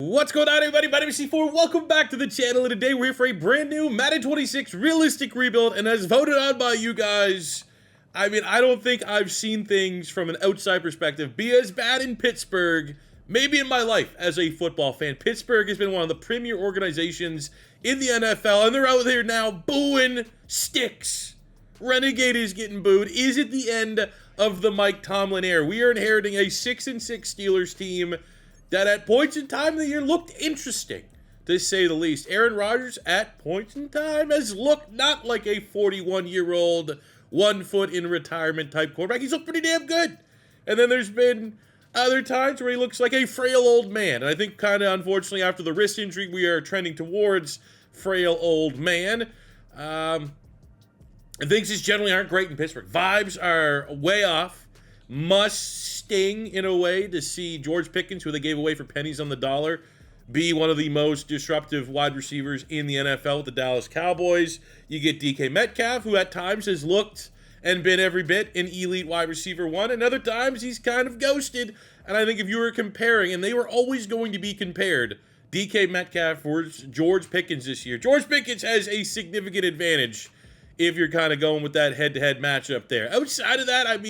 What's going on, everybody? My name is C4. Welcome back to the channel, and today we're here for a brand new Madden 26 realistic rebuild, and as voted on by you guys, I don't think I've seen things from an outside perspective be as bad in Pittsburgh, maybe in my life as a football fan. Pittsburgh has been one of the premier organizations in the NFL, and they're out there now booing sticks. Renegade is getting booed. Is it the end of the Mike Tomlin era? We are inheriting a 6-6 Steelers team that at points in time of the year looked interesting, to say the least. Aaron Rodgers, at points in time, has looked not like a 41-year-old, 1 foot in retirement type quarterback. He's looked pretty damn good. And then there's been other times where he looks like a frail old man. And I think kind of unfortunately after the wrist injury, we are trending towards frail old man. Things just generally aren't great in Pittsburgh. Vibes are way off. Must sting in a way to see George Pickens, who they gave away for pennies on the dollar, be one of the most disruptive wide receivers in the NFL with the Dallas Cowboys. You get DK Metcalf, who at times has looked and been every bit an elite wide receiver one, and other times he's kind of ghosted. And I think if you were comparing, and they were always going to be compared, DK Metcalf versus George Pickens this year, George Pickens has a significant advantage if you're kind of going with that head-to-head matchup there. Outside of that,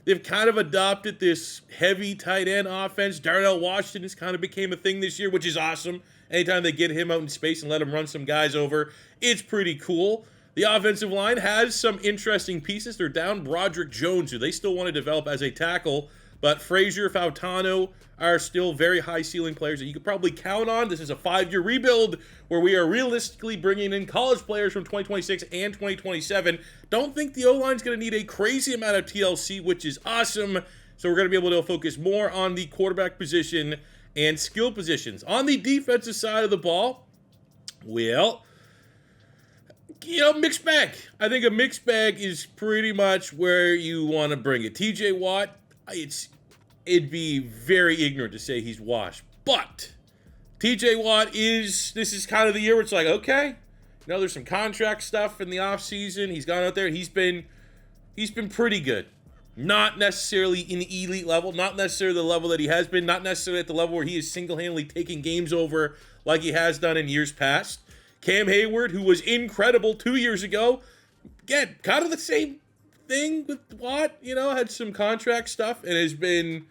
they've kind of adopted this heavy tight end offense. Darnell Washington has kind of became a thing this year, which is awesome. Anytime they get him out in space and let him run some guys over, it's pretty cool. The offensive line has some interesting pieces. They're down Broderick Jones, who they still want to develop as a tackle, but Frazier, Fautano are still very high ceiling players that you could probably count on. This is a 5-year rebuild where we are realistically bringing in college players from 2026 and 2027. Don't think the O-line is going to need a crazy amount of TLC, which is awesome. So we're going to be able to focus more on the quarterback position and skill positions. On the defensive side of the ball, well, mixed bag. I think a mixed bag is pretty much where you want to bring it. TJ Watt, it'd be very ignorant to say he's washed, but TJ Watt this is kind of the year where it's like, okay, there's some contract stuff in the offseason. He's gone out there. He's been pretty good. Not necessarily in the elite level, not necessarily the level that he has been, not necessarily at the level where he is single-handedly taking games over like he has done in years past. Cam Hayward, who was incredible 2 years ago, again, kind of the same thing with Watt, had some contract stuff and has been,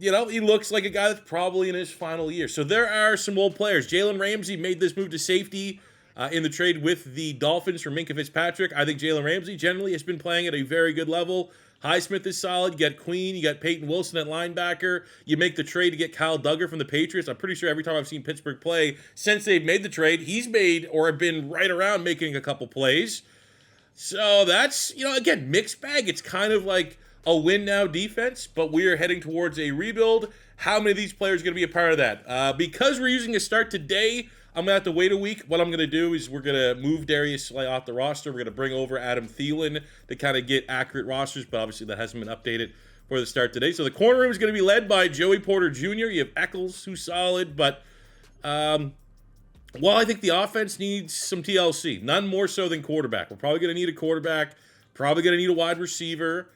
he looks like a guy that's probably in his final year. So there are some old players. Jalen Ramsey made this move to safety in the trade with the Dolphins for Minkah Fitzpatrick. I think Jalen Ramsey generally has been playing at a very good level. Highsmith is solid. You got Queen. You got Peyton Wilson at linebacker. You make the trade to get Kyle Duggar from the Patriots. I'm pretty sure every time I've seen Pittsburgh play since they've made the trade, he's made or been right around making a couple plays. So that's, again, mixed bag. It's kind of like a win now defense, but we are heading towards a rebuild. How many of these players are going to be a part of that? Because we're using a start today, I'm going to have to wait a week. What I'm going to do is we're going to move Darius Slay off the roster. We're going to bring over Adam Thielen to kind of get accurate rosters, but obviously that hasn't been updated for the start today. So the corner room is going to be led by Joey Porter Jr. You have Eccles, who's solid, but I think the offense needs some TLC. None more so than quarterback. We're probably going to need a quarterback, probably going to need a wide receiver.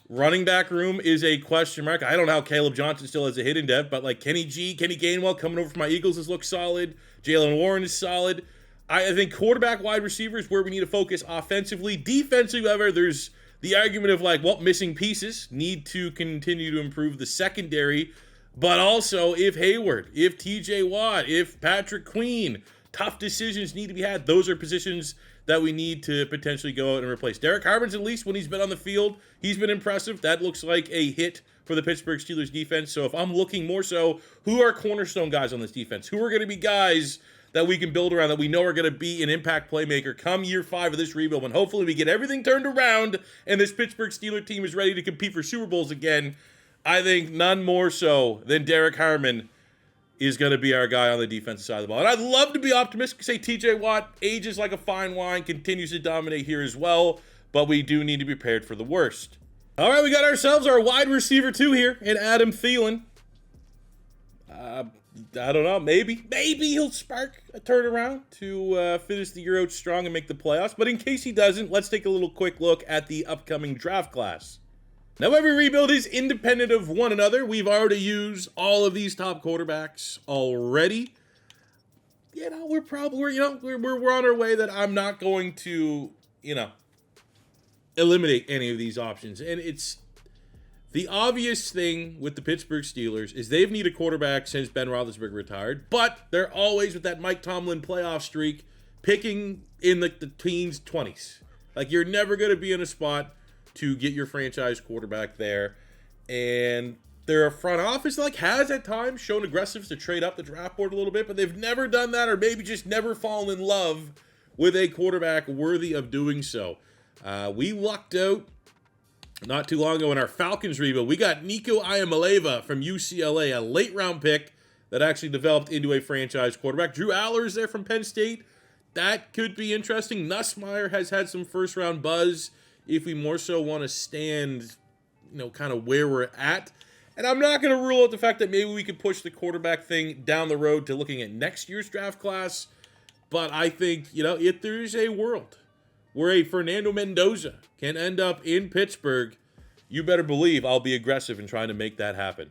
Running back room is a question mark. I don't know how Caleb Johnson still has a hidden depth, but like Kenny Gainwell coming over from my Eagles has looked solid. Jalen Warren is solid. I think quarterback, wide receiver is where we need to focus offensively. Defensively, however, there's the argument of missing pieces, need to continue to improve the secondary. But also, if Hayward, if TJ Watt, if Patrick Queen, tough decisions need to be had. Those are positions that we need to potentially go out and replace. Derek Harmon's, at least when he's been on the field, he's been impressive. That looks like a hit for the Pittsburgh Steelers defense. So if I'm looking more so, who are cornerstone guys on this defense? Who are going to be guys that we can build around, that we know are going to be an impact playmaker come year 5 of this rebuild, when hopefully we get everything turned around and this Pittsburgh Steelers team is ready to compete for Super Bowls again. I think none more so than Derek Harmon is going to be our guy on the defensive side of the ball. And I'd love to be optimistic, say TJ Watt ages like a fine wine, continues to dominate here as well, but we do need to be prepared for the worst. All right, we got ourselves our wide receiver 2 here in Adam Thielen. I don't know, maybe he'll spark a turnaround to finish the year out strong and make the playoffs. But in case he doesn't, let's take a little quick look at the upcoming draft class. Now, every rebuild is independent of one another. We've already used all of these top quarterbacks already. You know, we're on our way that I'm not going to, eliminate any of these options. And it's the obvious thing with the Pittsburgh Steelers is they've needed a quarterback since Ben Roethlisberger retired, but they're always with that Mike Tomlin playoff streak, picking in the teens, 20s. Like, you're never going to be in a spot to get your franchise quarterback there. And their front office has at times shown aggressives to trade up the draft board a little bit, but they've never done that, or maybe just never fallen in love with a quarterback worthy of doing so. We lucked out not too long ago in our Falcons rebuild. We got Nico Iamaleava from UCLA, a late round pick that actually developed into a franchise quarterback. Drew Aller's there from Penn State. That could be interesting. Nussmeier has had some first round buzz if we more so want to stand, kind of where we're at. And I'm not going to rule out the fact that maybe we could push the quarterback thing down the road to looking at next year's draft class. But I think, if there's a world where a Fernando Mendoza can end up in Pittsburgh, you better believe I'll be aggressive in trying to make that happen.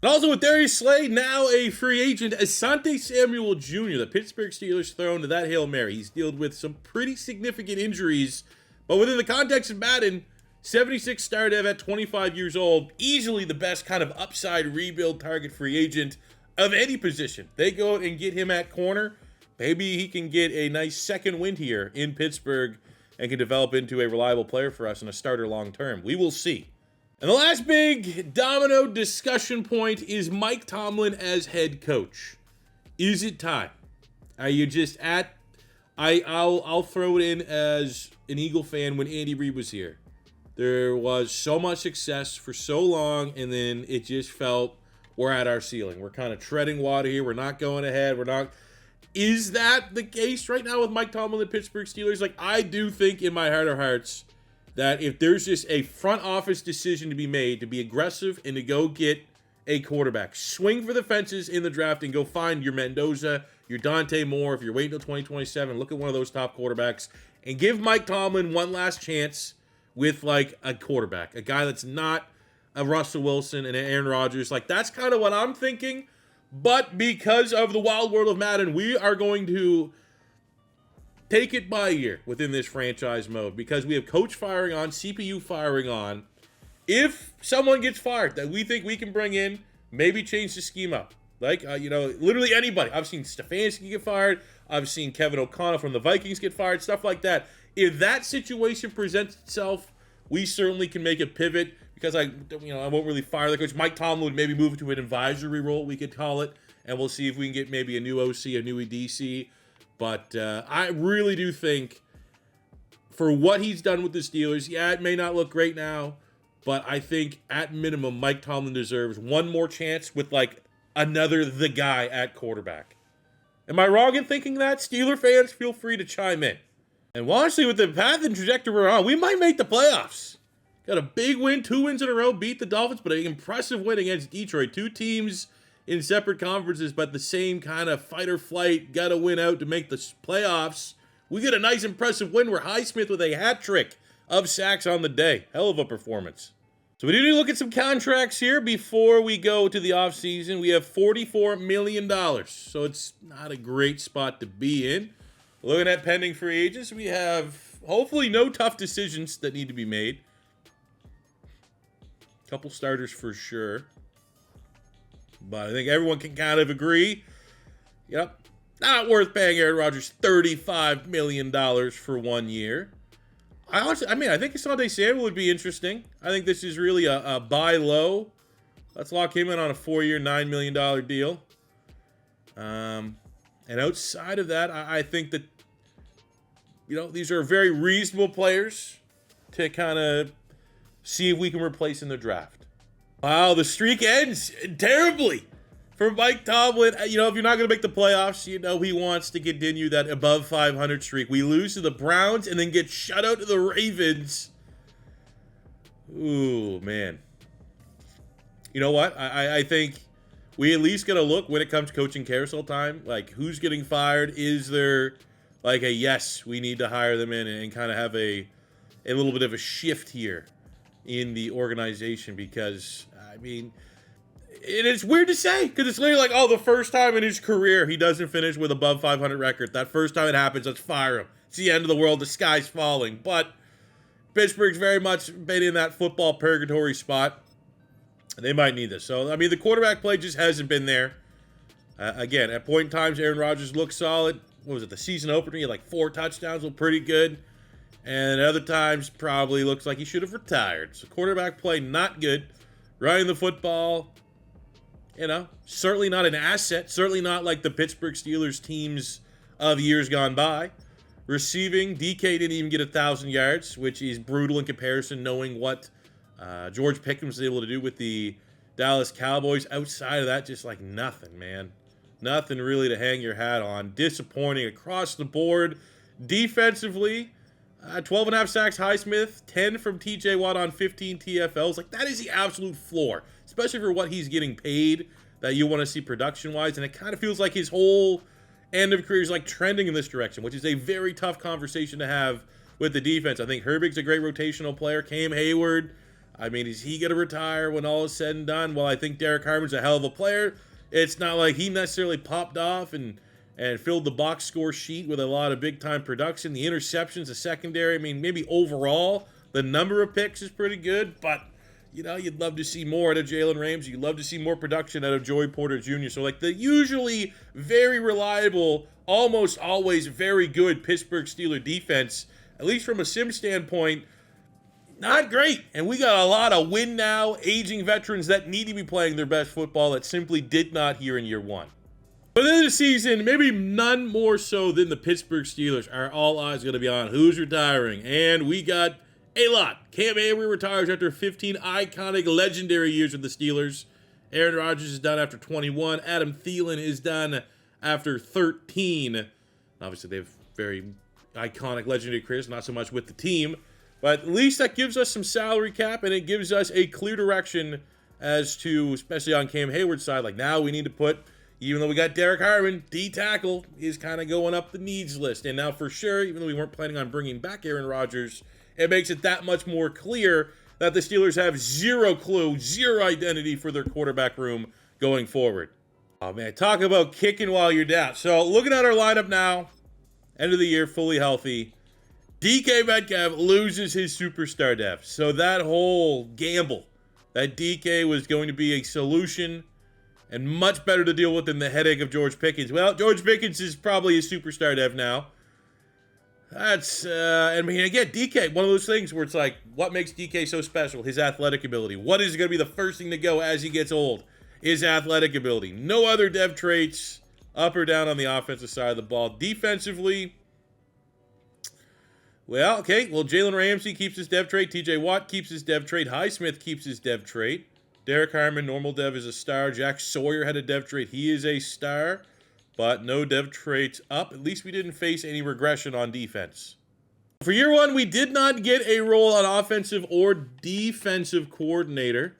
And also with Darius Slay, now a free agent, Asante Samuel Jr., the Pittsburgh Steelers thrown to that Hail Mary. He's dealt with some pretty significant injuries, but within the context of Madden, 76 star dev at 25 years old, easily the best kind of upside rebuild target free agent of any position. They go out and get him at corner. Maybe he can get a nice second wind here in Pittsburgh and can develop into a reliable player for us and a starter long term. We will see. And the last big domino discussion point is Mike Tomlin as head coach. Is it time? Are you just at... I'll throw it in as an Eagle fan when Andy Reid was here. There was so much success for so long, and then it just felt we're at our ceiling. We're kind of treading water here. We're not going ahead. Is that the case right now with Mike Tomlin and the Pittsburgh Steelers? I do think in my heart of hearts that if there's just a front office decision to be made to be aggressive and to go get a quarterback, swing for the fences in the draft and go find your Mendoza, your Dante Moore. If you're waiting until 2027, look at one of those top quarterbacks and give Mike Tomlin one last chance with a quarterback, a guy that's not a Russell Wilson and Aaron Rodgers. That's kind of what I'm thinking. But because of the wild world of Madden, we are going to take it by ear within this franchise mode because we have coach firing on, CPU firing on. If someone gets fired that we think we can bring in, maybe change the scheme up. Literally anybody. I've seen Stefanski get fired. I've seen Kevin O'Connell from the Vikings get fired, stuff like that. If that situation presents itself, we certainly can make a pivot. Because I won't really fire the coach. Mike Tomlin would maybe move to an advisory role, we could call it, and we'll see if we can get maybe a new OC, a new EDC. But I really do think for what he's done with the Steelers, it may not look great now, but I think at minimum Mike Tomlin deserves one more chance with another the guy at quarterback. Am I wrong in thinking that? Steeler fans, feel free to chime in. And honestly, with the path and trajectory we're on, we might make the playoffs. Got a big win, 2 wins in a row, beat the Dolphins, but an impressive win against Detroit. 2 teams in separate conferences, but the same kind of fight or flight, got to win out to make the playoffs. We get a nice, impressive win where Highsmith with a hat trick of sacks on the day. Hell of a performance. So we do need to look at some contracts here before we go to the offseason. We have $44 million, so it's not a great spot to be in. Looking at pending free agents, we have hopefully no tough decisions that need to be made. Couple starters for sure. But I think everyone can kind of agree. Yep. Not worth paying Aaron Rodgers $35 million for 1 year. I think Asante Samuel would be interesting. I think this is really a buy low. Let's lock him in on a 4-year, $9 million deal. And outside of that, I think that, these are very reasonable players to kind of see if we can replace in the draft. Wow, the streak ends terribly for Mike Tomlin. If you're not going to make the playoffs, he wants to continue that above 500 streak. We lose to the Browns and then get shut out to the Ravens. Ooh, man. You know what? I think we at least got to look when it comes to coaching carousel time. Who's getting fired? Is there yes, we need to hire them in and kind of have a little bit of a shift here in the organization because, I mean, it's weird to say because it's literally like, oh, the first time in his career he doesn't finish with above 500 record. That first time it happens, let's fire him. It's the end of the world. The sky's falling. But Pittsburgh's very much been in that football purgatory spot. They might need this. So, I mean, the quarterback play just hasn't been there. Again, at point in times, Aaron Rodgers looked solid. What was it, the season opener? He had like 4 touchdowns, looked pretty good. And at other times, probably looks like he should have retired. So, quarterback play, not good. Running the football, you know, certainly not an asset. Certainly not like the Pittsburgh Steelers teams of years gone by. Receiving, DK didn't even get 1,000 yards, which is brutal in comparison, knowing what George Pickens was able to do with the Dallas Cowboys. Outside of that, just like nothing, man. Nothing really to hang your hat on. Disappointing across the board. Defensively, 12.5 sacks, Highsmith, 10 from TJ Watt on 15 TFLs. Like, that is the absolute floor, especially for what he's getting paid that you want to see production-wise. And it kind of feels like his whole end of career is like trending in this direction, which is a very tough conversation to have with the defense. I think Herbig's a great rotational player. Cam Hayward, I mean, is he going to retire when all is said and done? Well, I think Derek Harmon's a hell of a player. It's not like he necessarily popped off and filled the box score sheet with a lot of big-time production. The interceptions, the secondary, I mean, maybe overall, the number of picks is pretty good, but, you know, you'd love to see more out of Jalen Ramsey. You'd love to see more production out of Joey Porter Jr. So, like, the usually very reliable, almost always very good Pittsburgh Steelers defense, at least from a sim standpoint, not great. And we got a lot of win now, aging veterans that need to be playing their best football that simply did not here in year one. But in the season, maybe none more so than the Pittsburgh Steelers are all eyes going to be on who's retiring. And we got a lot. Cam Hayward retires after 15 iconic, legendary years with the Steelers. Aaron Rodgers is done after 21. Adam Thielen is done after 13. Obviously, they have very iconic, legendary careers, not so much with the team. But at least that gives us some salary cap, and it gives us a clear direction as to, especially on Cam Hayward's side, like now we need to put, even though we got Derek Harmon, D-tackle is kind of going up the needs list. And now for sure, even though we weren't planning on bringing back Aaron Rodgers, it makes it that much more clear that the Steelers have zero clue, zero identity for their quarterback room going forward. Oh man, talk about kicking while you're down. So looking at our lineup now, end of the year, fully healthy. DK Metcalf loses his superstar depth. So that whole gamble that DK was going to be a solution and much better to deal with than the headache of George Pickens. Well, George Pickens is probably a superstar dev now. That's, I mean, again, DK, one of those things where it's like, what makes DK so special? His athletic ability. What is going to be the first thing to go as he gets old? His athletic ability. No other dev traits up or down on the offensive side of the ball. Defensively, well, okay, well, Jalen Ramsey keeps his dev trait. TJ Watt keeps his dev trait. Highsmith keeps his dev trait. Derek Harmon, normal dev, is a star. Jack Sawyer had a dev trait. He is a star, but no dev traits up. At least we didn't face any regression on defense. For year one, we did not get a role on offensive or defensive coordinator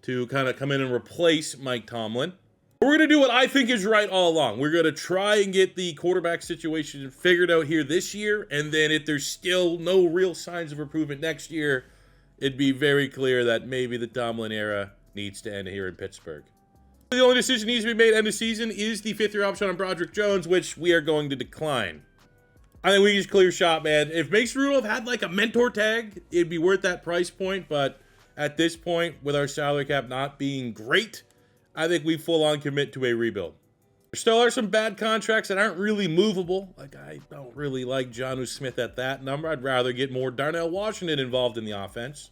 to kind of come in and replace Mike Tomlin. We're going to do what I think is right all along. We're going to try and get the quarterback situation figured out here this year, and then if there's still no real signs of improvement next year, it'd be very clear that maybe the Tomlin era needs to end here in Pittsburgh. The only decision needs to be made end of season is the fifth-year option on Broderick Jones, which we are going to decline. I think we just clear shot, man. If Mason Rudolph had like a mentor tag, it'd be worth that price point, but at this point, with our salary cap not being great, I think we full-on commit to a rebuild. There still are some bad contracts that aren't really movable. Like, I don't really like Jonnu Smith at that number. I'd rather get more Darnell Washington involved in the offense.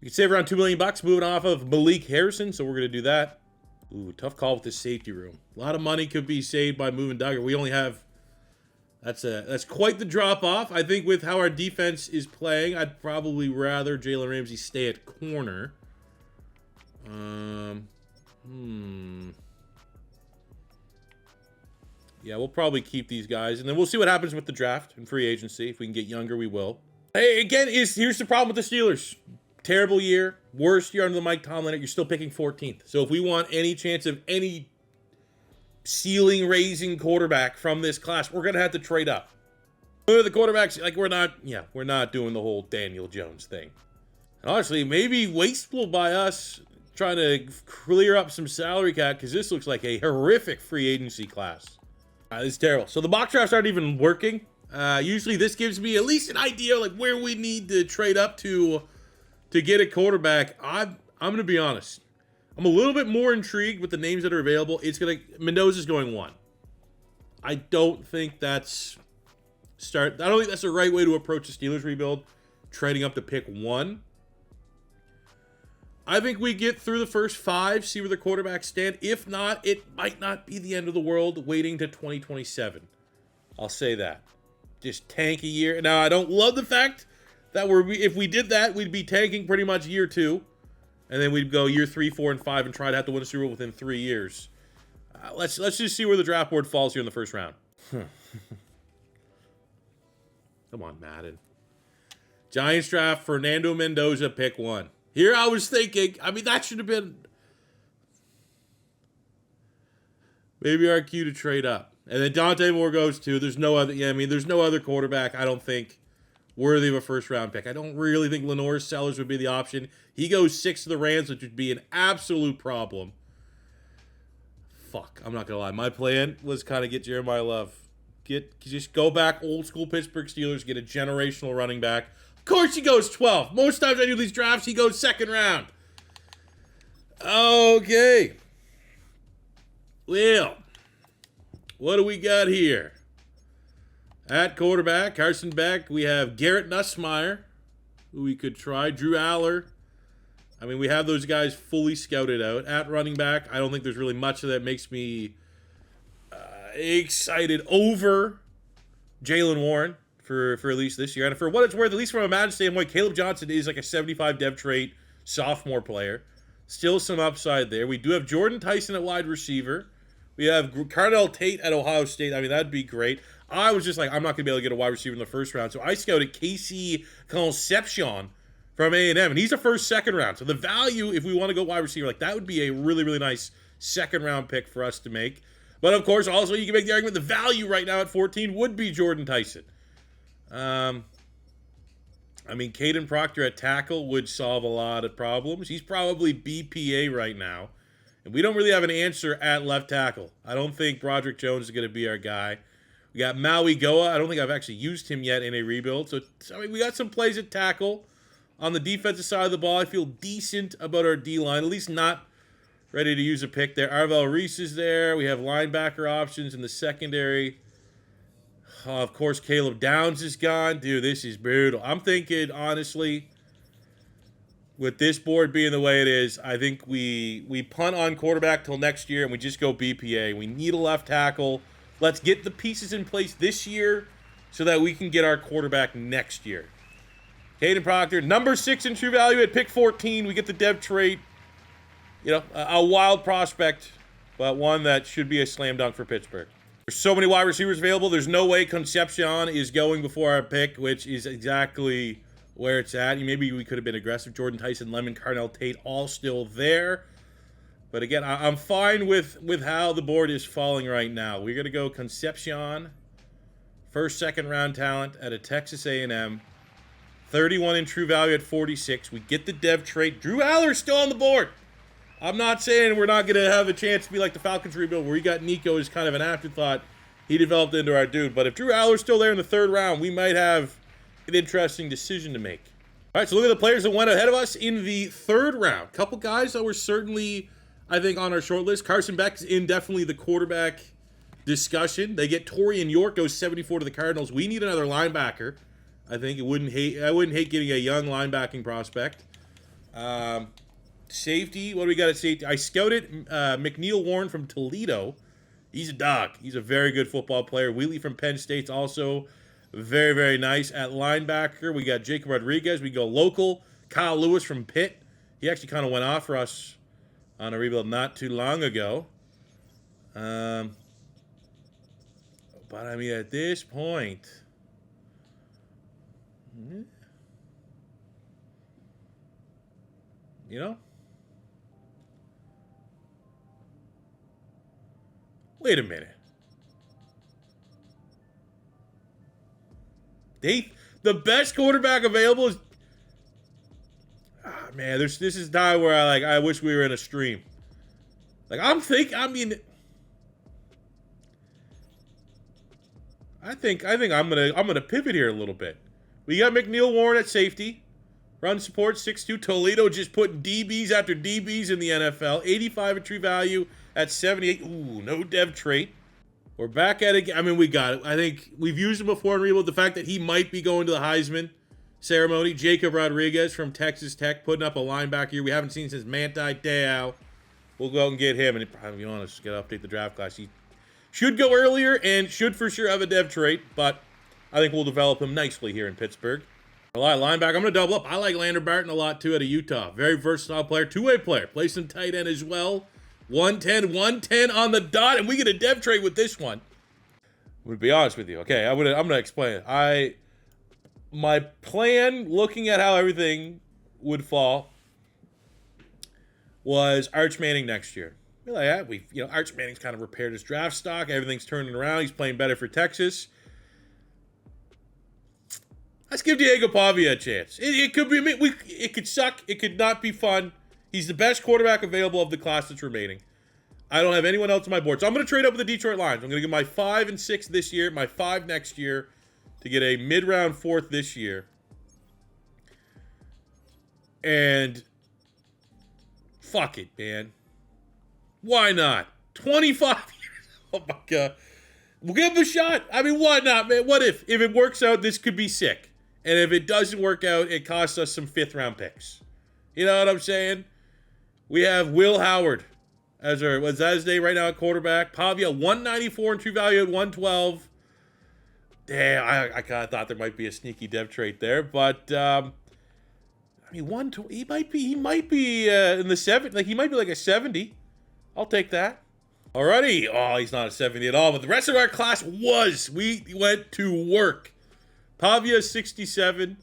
We could save around $2 million moving off of Malik Harrison, so we're going to do that. Ooh, tough call with the safety room. A lot of money could be saved by moving Duggar. We only have... That's quite the drop-off. I think with how our defense is playing, I'd probably rather Jalen Ramsey stay at corner. Yeah, we'll probably keep these guys, and then we'll see what happens with the draft and free agency. If we can get younger, we will. Hey, again, here's the problem with the Steelers. Terrible year, worst year under the Mike Tomlin. You're still picking 14th. So if we want any chance of any ceiling-raising quarterback from this class, we're gonna have to trade up. The quarterbacks, like we're not doing the whole Daniel Jones thing. And honestly, maybe wasteful by us trying to clear up some salary cap because this looks like a horrific free agency class. It's terrible. So the mock drafts aren't even working. Usually this gives me at least an idea like where we need to trade up to get a quarterback. I'm going to be honest. I'm a little bit more intrigued with the names that are available. Mendoza's going 1. I don't think that's the right way to approach the Steelers rebuild, trading up to pick 1. I think we get through the first 5, see where the quarterbacks stand. If not, it might not be the end of the world waiting to 2027. I'll say that. Just tank a year. Now, I don't love the fact that if we did that, we'd be tanking pretty much year 2. And then we'd go year 3, 4, and 5 and try to have to win a Super Bowl within 3 years. Let's just see where the draft board falls here in the first round. Come on, Madden. Giants draft Fernando Mendoza, pick 1. Here I was thinking, that should have been maybe our cue to trade up. And then Dante Moore goes 2. There's no other quarterback, I don't think, worthy of a first-round pick. I don't really think Lenore Sellers would be the option. He goes 6 to the Rams, which would be an absolute problem. Fuck, I'm not going to lie. My plan was kind of get Jeremiah Love. Just go back, old-school Pittsburgh Steelers, get a generational running back. Of course he goes 12. Most times I do these drafts, he goes 2nd round. Okay. Well, what do we got here? At quarterback, Carson Beck, we have Garrett Nussmeier, who we could try. Drew Aller. We have those guys fully scouted out. At running back, I don't think there's really much that makes me excited over Jaylen Warren for at least this year. And for what it's worth, at least from a Madden standpoint, Caleb Johnson is like a 75 dev trait sophomore player. Still some upside there. We do have Jordan Tyson at wide receiver. We have Cardell Tate at Ohio State. That'd be great. I was just like, I'm not going to be able to get a wide receiver in the first round. So I scouted KC Concepcion from A&M, and he's a first, 2nd round. So the value, if we want to go wide receiver, that would be a really, really nice 2nd round pick for us to make. But of course, also you can make the argument the value right now at 14 would be Jordan Tyson. Kadyn Proctor at tackle would solve a lot of problems. He's probably BPA right now. And we don't really have an answer at left tackle. I don't think Broderick Jones is going to be our guy. We got Maui Goa. I don't think I've actually used him yet in a rebuild. So we got some plays at tackle. On the defensive side of the ball, I feel decent about our D-line. At least not ready to use a pick there. Arvell Reese is there. We have linebacker options in the secondary. Of course, Caleb Downs is gone. Dude, this is brutal. I'm thinking, honestly, with this board being the way it is, I think we punt on quarterback till next year and we just go BPA. We need a left tackle. Let's get the pieces in place this year so that we can get our quarterback next year. Kadyn Proctor, number 6 in true value at pick 14. We get the dev trait. A wild prospect, but one that should be a slam dunk for Pittsburgh. There's so many wide receivers available. There's no way Concepcion is going before our pick, which is exactly where it's at. Maybe we could have been aggressive. Jordan Tyson, Lemon, Cardell Tate, all still there. But again, I'm fine with how the board is falling right now. We're going to go Concepcion, first, 2nd round talent at a Texas A&M. 31 in true value at 46. We get the dev trait. Drew Aller still on the board. I'm not saying we're not going to have a chance to be like the Falcons rebuild where we got Nico as kind of an afterthought. He developed into our dude. But if Drew Aller's still there in the 3rd round, we might have an interesting decision to make. All right, so look at the players that went ahead of us in the 3rd round. Couple guys that were certainly, I think, on our short list. Carson Beck's in definitely the quarterback discussion. They get Torian York, goes 74 to the Cardinals. We need another linebacker. I think I wouldn't hate getting a young linebacking prospect. Safety, what do we got at safety? I scouted McNeil Warren from Toledo. He's a dog. He's a very good football player. Wheatley from Penn State's also very, very nice. At linebacker, we got Jacob Rodriguez. We go local. Kyle Lewis from Pitt. He actually kind of went off for us on a rebuild not too long ago. But, at this point... Wait a minute. The best quarterback available is... man, this is time where I wish we were in a stream. Like I think I'm gonna pivot here a little bit. We got McNeil Warren at safety. Run support 6'2". Toledo just putting DBs after DBs in the NFL. 85 at true value at 78. Ooh, no dev trait. We're back at it. I mean, we got it. I think we've used him before in Reload. The fact that he might be going to the Heisman ceremony. Jacob Rodriguez from Texas Tech putting up a linebacker here we haven't seen since Manti Te'o. We'll go out and get him. And to be honest, got to update the draft class. He should go earlier and should for sure have a dev trait, but I think we'll develop him nicely here in Pittsburgh. A lot of linebacker. I'm going to double up. I like Lander Barton a lot, too, out of Utah. Very versatile player. Two-way player. Plays some tight end as well. 110 on the dot, and we get a dev trade with this one. I'm going to be honest with you. Okay, I'm going to explain it. My plan, looking at how everything would fall, was Arch Manning next year. Like, Arch Manning's kind of repaired his draft stock. Everything's turning around. He's playing better for Texas. Let's give Diego Pavia a chance. It could be. It could suck. It could not be fun. He's the best quarterback available of the class that's remaining. I don't have anyone else on my board. So I'm going to trade up with the Detroit Lions. I'm going to give my 5 and 6 this year, my 5 next year, to get a mid-round 4th this year. And fuck it, man. Why not? 25 years. Oh, my God. We'll give him a shot. I mean, why not, man? What if it works out, this could be sick. And if it doesn't work out, it costs us some 5th-round picks. You know what I'm saying? We have Will Howard as our his day right now at quarterback. Pavia, 194 in true value at 112. Damn, I kind of thought there might be a sneaky dev trait there, but I mean, he might be in the 70. Like he might be like a 70. I'll take that. Alrighty. Oh, he's not a 70 at all, but the rest of our class was. We went to work. Pavia 67,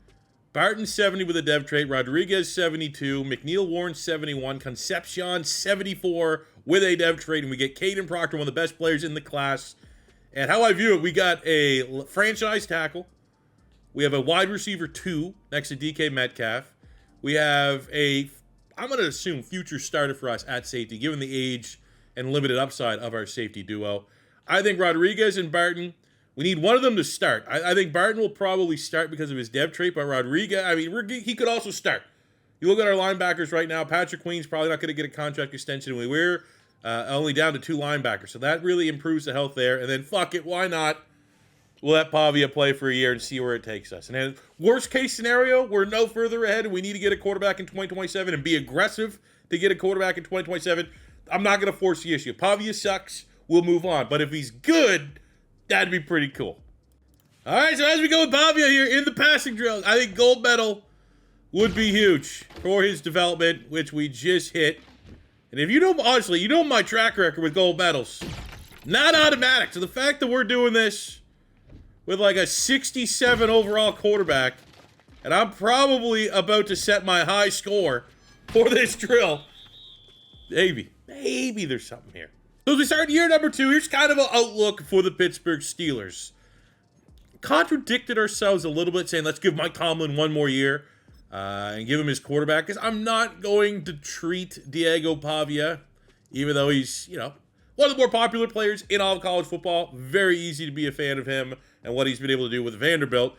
Barton 70 with a dev trait, Rodriguez 72, McNeil Warren 71, Concepcion 74 with a dev trait, and we get Kadyn Proctor, one of the best players in the class. And how I view it, we got a franchise tackle. We have a wide receiver 2 next to DK Metcalf. We have I'm going to assume, future starter for us at safety, given the age and limited upside of our safety duo. I think Rodriguez and Barton, we need one of them to start. I think Barton will probably start because of his dev trait, but Rodriguez, he could also start. You look at our linebackers right now, Patrick Queen's probably not going to get a contract extension. We're only down to 2 linebackers, so that really improves the health there. And then, fuck it, why not? We'll let Pavia play for a year and see where it takes us. And then, worst case scenario, we're no further ahead and we need to get a quarterback in 2027 and be aggressive to get a quarterback in 2027. I'm not going to force the issue. If Pavia sucks, we'll move on. But if he's good, that'd be pretty cool. All right, so as we go with Pavia here in the passing drill, I think gold medal would be huge for his development, which we just hit. And if you know, honestly, you know my track record with gold medals. Not automatic. So the fact that we're doing this with like a 67 overall quarterback, and I'm probably about to set my high score for this drill, maybe there's something here. So as we start year number 2, here's kind of an outlook for the Pittsburgh Steelers. Contradicted ourselves a little bit, saying let's give Mike Tomlin one more year and give him his quarterback, because I'm not going to treat Diego Pavia, even though he's, one of the more popular players in all of college football. Very easy to be a fan of him and what he's been able to do with Vanderbilt.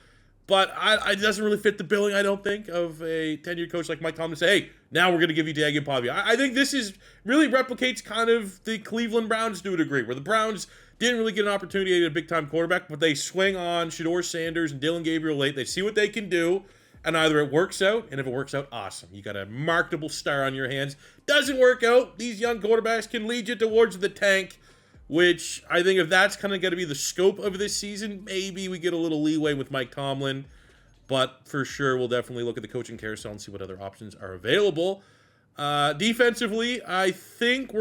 But it doesn't really fit the billing, I don't think, of a tenured coach like Mike Tomlin to say, hey, now we're going to give you Diego Pavia. I think this really replicates kind of the Cleveland Browns to a degree, where the Browns didn't really get an opportunity to get a big-time quarterback, but they swing on Shedeur Sanders and Dylan Gabriel late. They see what they can do, and either it works out, and if it works out, awesome. You got a marketable star on your hands. Doesn't work out, these young quarterbacks can lead you towards the tank, which I think if that's kind of going to be the scope of this season, maybe we get a little leeway with Mike Tomlin. But for sure, we'll definitely look at the coaching carousel and see what other options are available. Defensively, I think we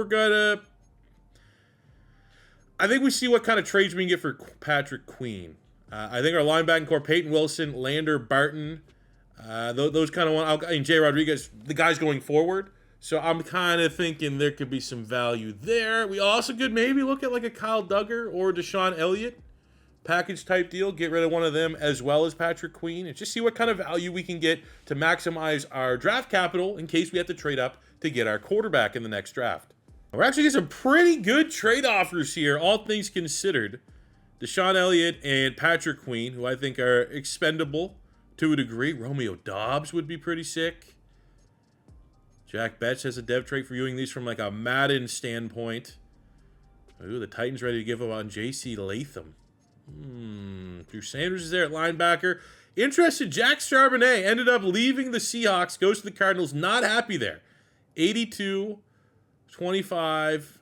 see what kind of trades we can get for Patrick Queen. I think our linebacking core, Peyton Wilson, Lander, Barton, those kind of one. I mean, Jay Rodriguez, the guys going forward. So I'm kind of thinking there could be some value there. We also could maybe look at like a Kyle Duggar or Deshaun Elliott package type deal, get rid of one of them as well as Patrick Queen, and just see what kind of value we can get to maximize our draft capital in case we have to trade up to get our quarterback in the next draft. We're actually getting some pretty good trade offers here, all things considered. Deshaun Elliott and Patrick Queen, who I think are expendable to a degree. Romeo Doubs would be pretty sick. Jack Betts has a dev trait for viewing these from like a Madden standpoint. Ooh, the Titans ready to give up on J.C. Latham. Drew Sanders is there at linebacker. Interested, Jack Charbonnet ended up leaving the Seahawks, goes to the Cardinals, not happy there. 82, 25.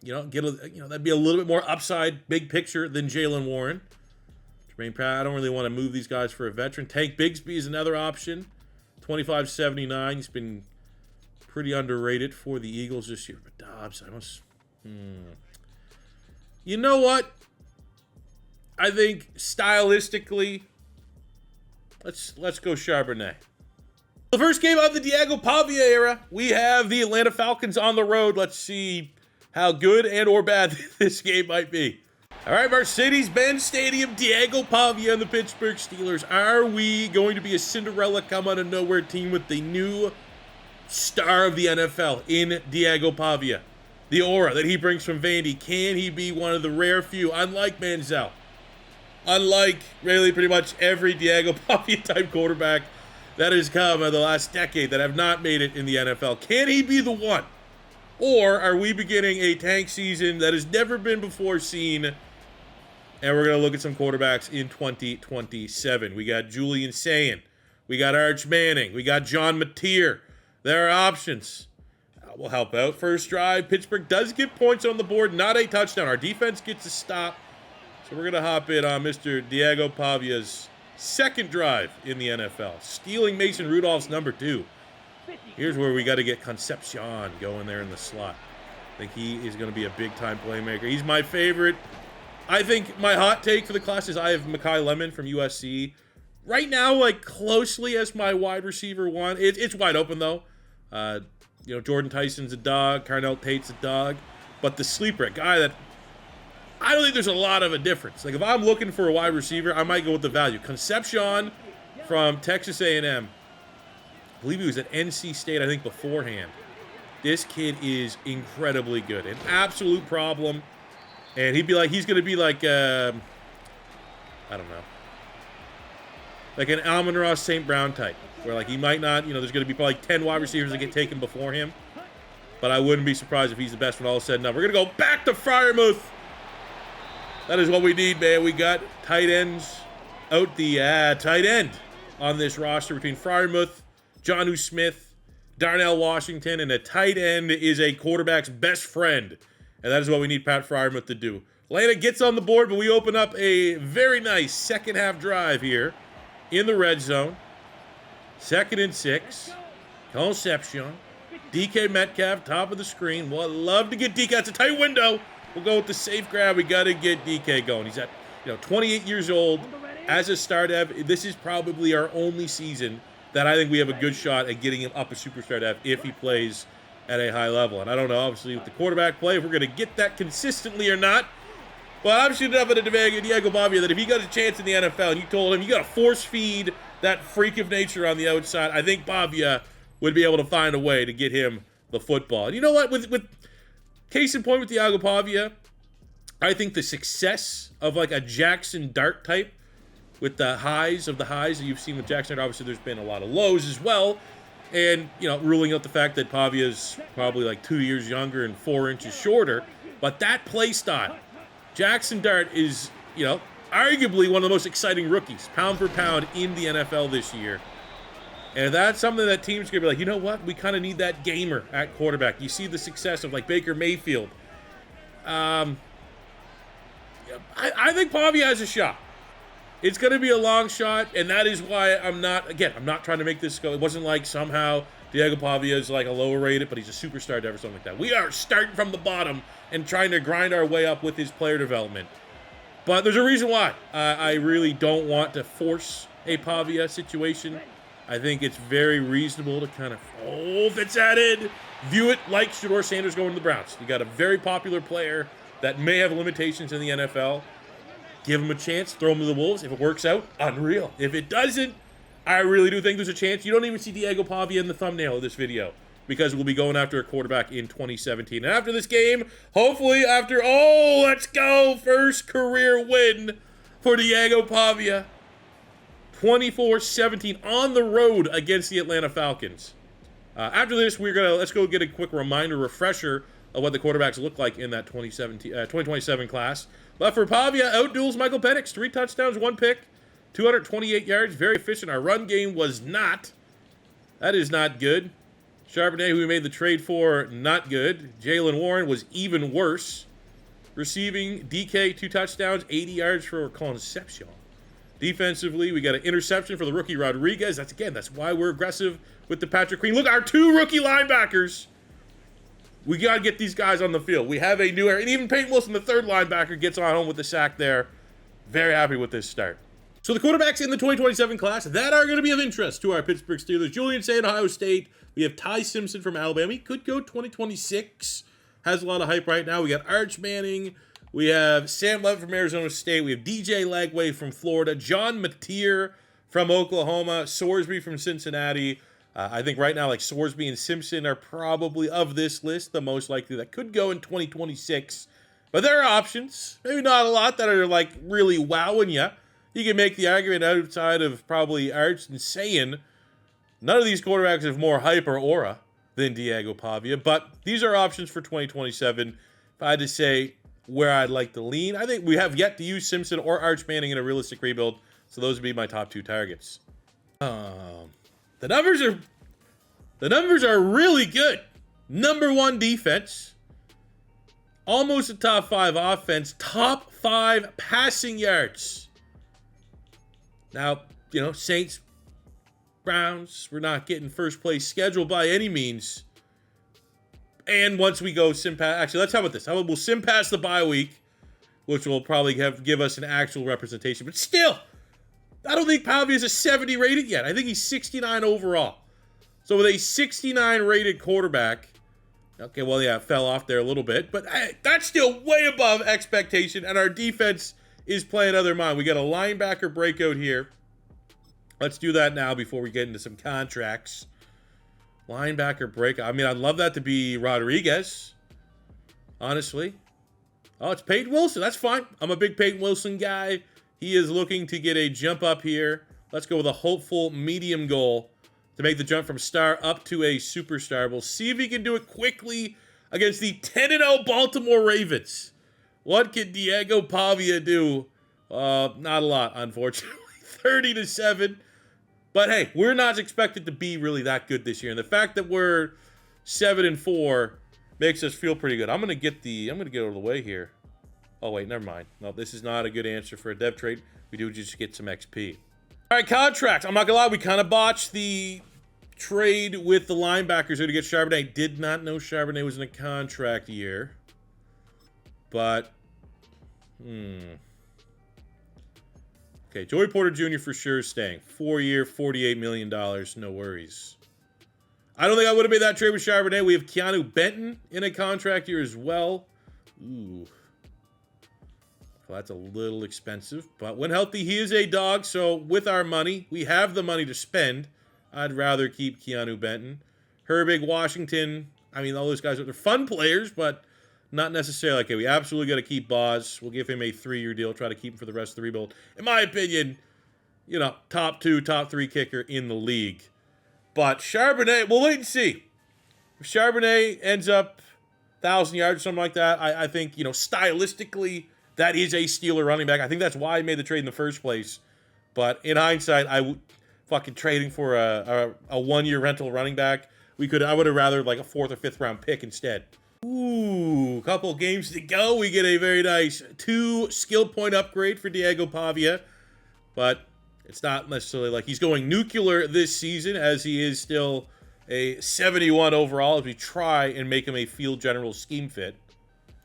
That'd be a little bit more upside, big picture than Jaylen Warren. Jermaine Pratt, I don't really want to move these guys for a veteran. Tank Bigsby is another option. 25.79. He's been pretty underrated for the Eagles this year. But Dobbs, You know what? I think stylistically, let's go Charbonnet. The first game of the Diego Pavia era, we have the Atlanta Falcons on the road. Let's see how good and or bad this game might be. All right, Mercedes-Benz Stadium, Diego Pavia and the Pittsburgh Steelers. Are we going to be a Cinderella come out of nowhere team with the new star of the NFL in Diego Pavia? The aura that he brings from Vandy. Can he be one of the rare few, unlike Manziel, unlike really pretty much every Diego Pavia type quarterback that has come in the last decade that have not made it in the NFL? Can he be the one? Or are we beginning a tank season that has never been before seen, and we're going to look at some quarterbacks in 2027? We got Julian Sayin. We got Arch Manning. We got John Mateer. There are options. Will help out. First drive, Pittsburgh does get points on the board, not a touchdown. Our defense gets a stop. So we're going to hop in on Mr. Diego Pavia's second drive in the NFL, stealing Mason Rudolph's number 2. Here's where we got to get Concepcion going there in the slot. I think he is going to be a big-time playmaker. He's my favorite. I think my hot take for the class is I have Mekhi Lemon from USC. Right now, like, closely as my wide receiver 1. It's wide open, though. Jordan Tyson's a dog. Carnell Tate's a dog. But the sleeper, a guy that I don't think there's a lot of a difference. Like, if I'm looking for a wide receiver, I might go with the value. Concepcion from Texas A&M. I believe he was at NC State, I think, beforehand. This kid is incredibly good. An absolute problem. And he's going to be like, I don't know. Like an Amon-Ra St. Brown type. Where, like, he might not, there's going to be probably 10 wide receivers that get taken before him. But I wouldn't be surprised if he's the best when all is said and done. We're going to go back to Freiermuth. That is what we need, man. We got tight ends out the tight end on this roster between Freiermuth, Jonnu Smith, Darnell Washington, and a tight end is a quarterback's best friend. And that is what we need Pat Freiermuth to do. Atlanta gets on the board, but we open up a very nice second half drive here in the red zone. 2nd and 6. Concepcion. DK Metcalf, top of the screen. Well, I'd love to get DK. It's a tight window. We'll go with the safe grab. We got to get DK going. He's at 28 years old as a star dev. This is probably our only season that I think we have a good shot at getting him up a superstar dev if he plays at a high level. And I don't know, obviously, with the quarterback play, if we're going to get that consistently or not. But I'm shooting up at Diego Pavia that if he got a chance in the NFL and you told him you got to force feed that freak of nature on the outside, I think Pavia would be able to find a way to get him the football. And you know what? With case in point with Diego Pavia, I think the success of like a Jackson Dart type with the highs that you've seen with Jackson Dart, obviously there's been a lot of lows as well. And, ruling out the fact that Pavia's probably like 2 years younger and 4 inches shorter. But that play style, Jackson Dart is, arguably one of the most exciting rookies, pound for pound, in the NFL this year. And that's something that teams are going to be like, you know what? We kind of need that gamer at quarterback. You see the success of, like, Baker Mayfield. I think Pavia has a shot. It's going to be a long shot, and that is why I'm not trying to make this go. It wasn't like somehow Diego Pavia is like a lower rated, but he's a superstar dev or something like that. We are starting from the bottom and trying to grind our way up with his player development. But there's a reason why. I really don't want to force a Pavia situation. I think it's very reasonable to kind of, if it's added, view it like Shedeur Sanders going to the Browns. You got a very popular player that may have limitations in the NFL. Give him a chance, throw him to the Wolves. If it works out, unreal. If it doesn't, I really do think there's a chance. You don't even see Diego Pavia in the thumbnail of this video because we'll be going after a quarterback in 2017. And after this game, hopefully after, oh, let's go, first career win for Diego Pavia. 24-17 on the road against the Atlanta Falcons. After this, let's go get a quick reminder, refresher of what the quarterbacks look like in that 2027 class. But for Pavia, outduels Michael Penix, 3 touchdowns, 1 pick, 228 yards, very efficient. Our run game was not. That is not good. Charbonnet, who we made the trade for, not good. Jaylen Warren was even worse. Receiving, DK, 2 touchdowns, 80 yards for Concepcion. Defensively, we got an interception for the rookie Rodriguez. That's why we're aggressive with the Patrick Queen. Look, our 2 rookie linebackers. We got to get these guys on the field. We have a new era. And even Peyton Wilson, the 3rd linebacker, gets on home with the sack there. Very happy with this start. So the quarterbacks in the 2027 class that are going to be of interest to our Pittsburgh Steelers. Julian Sayin, Ohio State. We have Ty Simpson from Alabama. He could go 2026. Has a lot of hype right now. We got Arch Manning. We have Sam Levitt from Arizona State. We have DJ Lagway from Florida. John Mateer from Oklahoma. Sorsby from Cincinnati. I think right now, like Sorsby and Simpson are probably of this list the most likely that could go in 2026. But there are options. Maybe not a lot that are like really wowing you. You can make the argument outside of probably Arch and Sayin. None of these quarterbacks have more hype or aura than Diego Pavia. But these are options for 2027. If I had to say where I'd like to lean, I think we have yet to use Simpson or Arch Manning in a realistic rebuild. So those would be my top 2 targets. The numbers are really good. Number 1 defense. Almost a top 5 offense. Top 5 passing yards. Now, Saints, Browns, we're not getting first place schedule by any means. And once we go actually, how about this? How about we'll sim past the bye week, which will probably give us an actual representation. But still, I don't think Pavia is a 70 rated yet. I think he's 69 overall. So with a 69 rated quarterback, okay, well, yeah, it fell off there a little bit, but that's still way above expectation, and our defense is playing other mind. We got a linebacker breakout here. Let's do that now before we get into some contracts. Linebacker breakout. I mean, I'd love that to be Rodriguez, honestly. Oh, it's Peyton Wilson. That's fine. I'm a big Peyton Wilson guy. He is looking to get a jump up here. Let's go with a hopeful medium goal to make the jump from star up to a superstar. We'll see if he can do it quickly against the 10-0 Baltimore Ravens. What can Diego Pavia do? Not a lot, unfortunately. 30-7. But hey, we're not expected to be really that good this year. And the fact that we're 7-4 makes us feel pretty good. I'm gonna get out of the way here. Oh wait, never mind. No, this is not a good answer for a dev trade. We do just get some XP. All right, contracts. I'm not gonna lie, we kind of botched the trade with the linebackers here to get Charbonnet. Did not know Charbonnet was in a contract year. But, okay, Joey Porter Jr. for sure is staying. 4-year, $48 million. No worries. I don't think I would have made that trade with Charbonnet. We have Keanu Benton in a contract year as well. Ooh. Well, that's a little expensive. But when healthy, he is a dog. So with our money, we have the money to spend. I'd rather keep Keanu Benton. Herbig, Washington. I mean, all those guys are fun players, but not necessarily. Okay, we absolutely got to keep Boz. We'll give him a 3-year deal. Try to keep him for the rest of the rebuild. In my opinion, top 2, top 3 kicker in the league. But Charbonnet, we'll wait and see. If Charbonnet ends up 1,000 yards or something like that, I think, stylistically, that is a Steeler running back. I think that's why I made the trade in the first place. But in hindsight, fucking trading for a 1-year rental running back, I would have rather like a 4th or 5th round pick instead. Ooh, couple games to go. We get a very nice 2 skill point upgrade for Diego Pavia. But it's not necessarily like he's going nuclear this season, as he is still a 71 overall as we try and make him a field general scheme fit.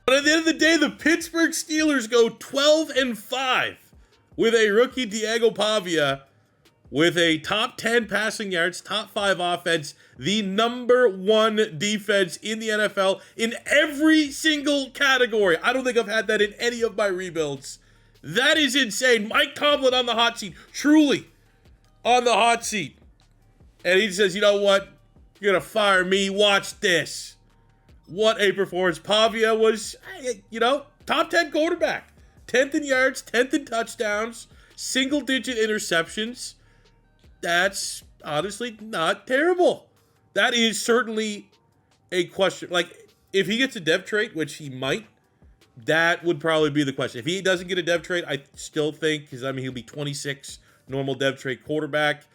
But at the end of the day, the Pittsburgh Steelers go 12-5 with a rookie Diego Pavia with a top 10 passing yards, top 5 offense, the number 1 defense in the NFL in every single category. I don't think I've had that in any of my rebuilds. That is insane. Mike Tomlin on the hot seat. Truly on the hot seat. And he says, you know what? You're going to fire me. Watch this. What a performance. Pavia was, top 10 quarterback. 10th in yards, 10th in touchdowns, single-digit interceptions. That's honestly not terrible. That is certainly a question. Like, if he gets a dev trait, which he might, that would probably be the question. If he doesn't get a dev trait, I still think, because, he'll be 26, normal dev trait quarterback.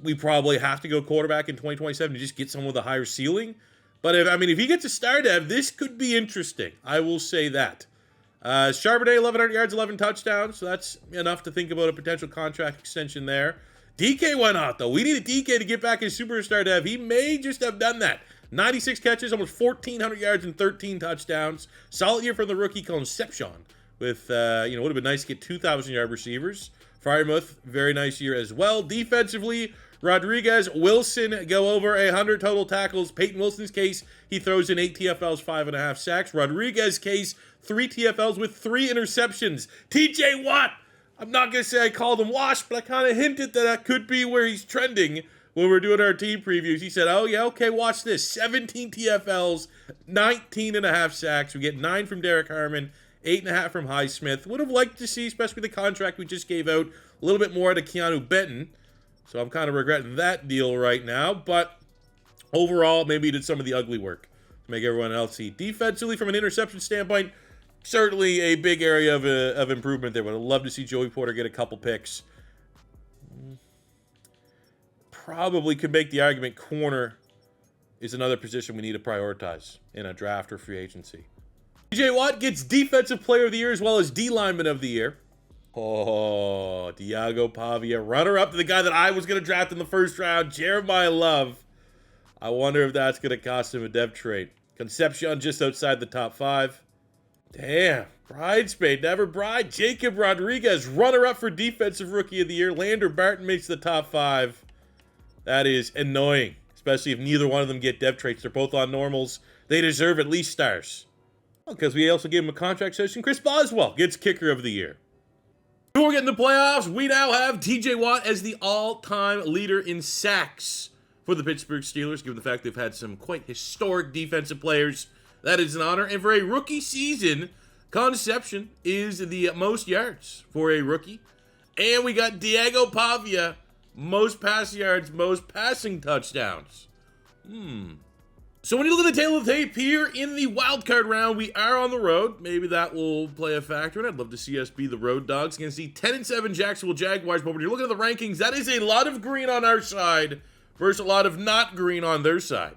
We probably have to go quarterback in 2027 to just get someone with a higher ceiling. But if he gets a star dev, this could be interesting. I will say that. Charbonnet, 1,100 yards, 11 touchdowns. So that's enough to think about a potential contract extension there. DK went out, though. We needed DK to get back his superstar dev. He may just have done that. 96 catches, almost 1,400 yards, and 13 touchdowns. Solid year for the rookie Concepcion. With, would have been nice to get 2,000-yard receivers. Frymouth, very nice year as well. Defensively, Rodriguez, Wilson go over 100 total tackles. Peyton Wilson's case, he throws in 8 TFLs, 5.5 sacks. Rodriguez's case, 3 TFLs with 3 interceptions. TJ Watt, I'm not going to say I called him washed, but I kind of hinted that could be where he's trending when we're doing our team previews. He said, oh yeah, okay, watch this. 17 TFLs, 19.5 sacks. We get 9 from Derek Harmon, 8.5 from Highsmith. Would have liked to see, especially the contract we just gave out, a little bit more to Keanu Benton. So I'm kind of regretting that deal right now. But overall, maybe he did some of the ugly work to make everyone else see. Defensively, from an interception standpoint, certainly a big area of improvement there. Would have loved to see Joey Porter get a couple picks. Probably could make the argument corner is another position we need to prioritize in a draft or free agency. TJ Watt gets Defensive Player of the Year as well as D-Lineman of the Year. Oh, Diego Pavia, runner-up to the guy that I was going to draft in the first round, Jeremiah Love. I wonder if that's going to cost him a dev trade. Concepcion just outside the top 5. Damn, bridesmaid, never bride. Jacob Rodriguez, runner-up for Defensive Rookie of the Year. Lander Barton makes the top 5. That is annoying, especially if neither one of them get dev traits. They're both on normals. They deserve at least stars. Because we also gave him a contract session. Chris Boswell gets Kicker of the Year. Before we get in the playoffs, we now have TJ Watt as the all-time leader in sacks for the Pittsburgh Steelers, given the fact they've had some quite historic defensive players. That is an honor. And for a rookie season, Concepcion is the most yards for a rookie. And we got Diego Pavia, most pass yards, most passing touchdowns. So when you look at the tail of the tape here in the wildcard round, we are on the road. Maybe that will play a factor, and I'd love to see us be the road dogs against the 10-7 Jacksonville Jaguars. But when you're looking at the rankings, that is a lot of green on our side versus a lot of not green on their side.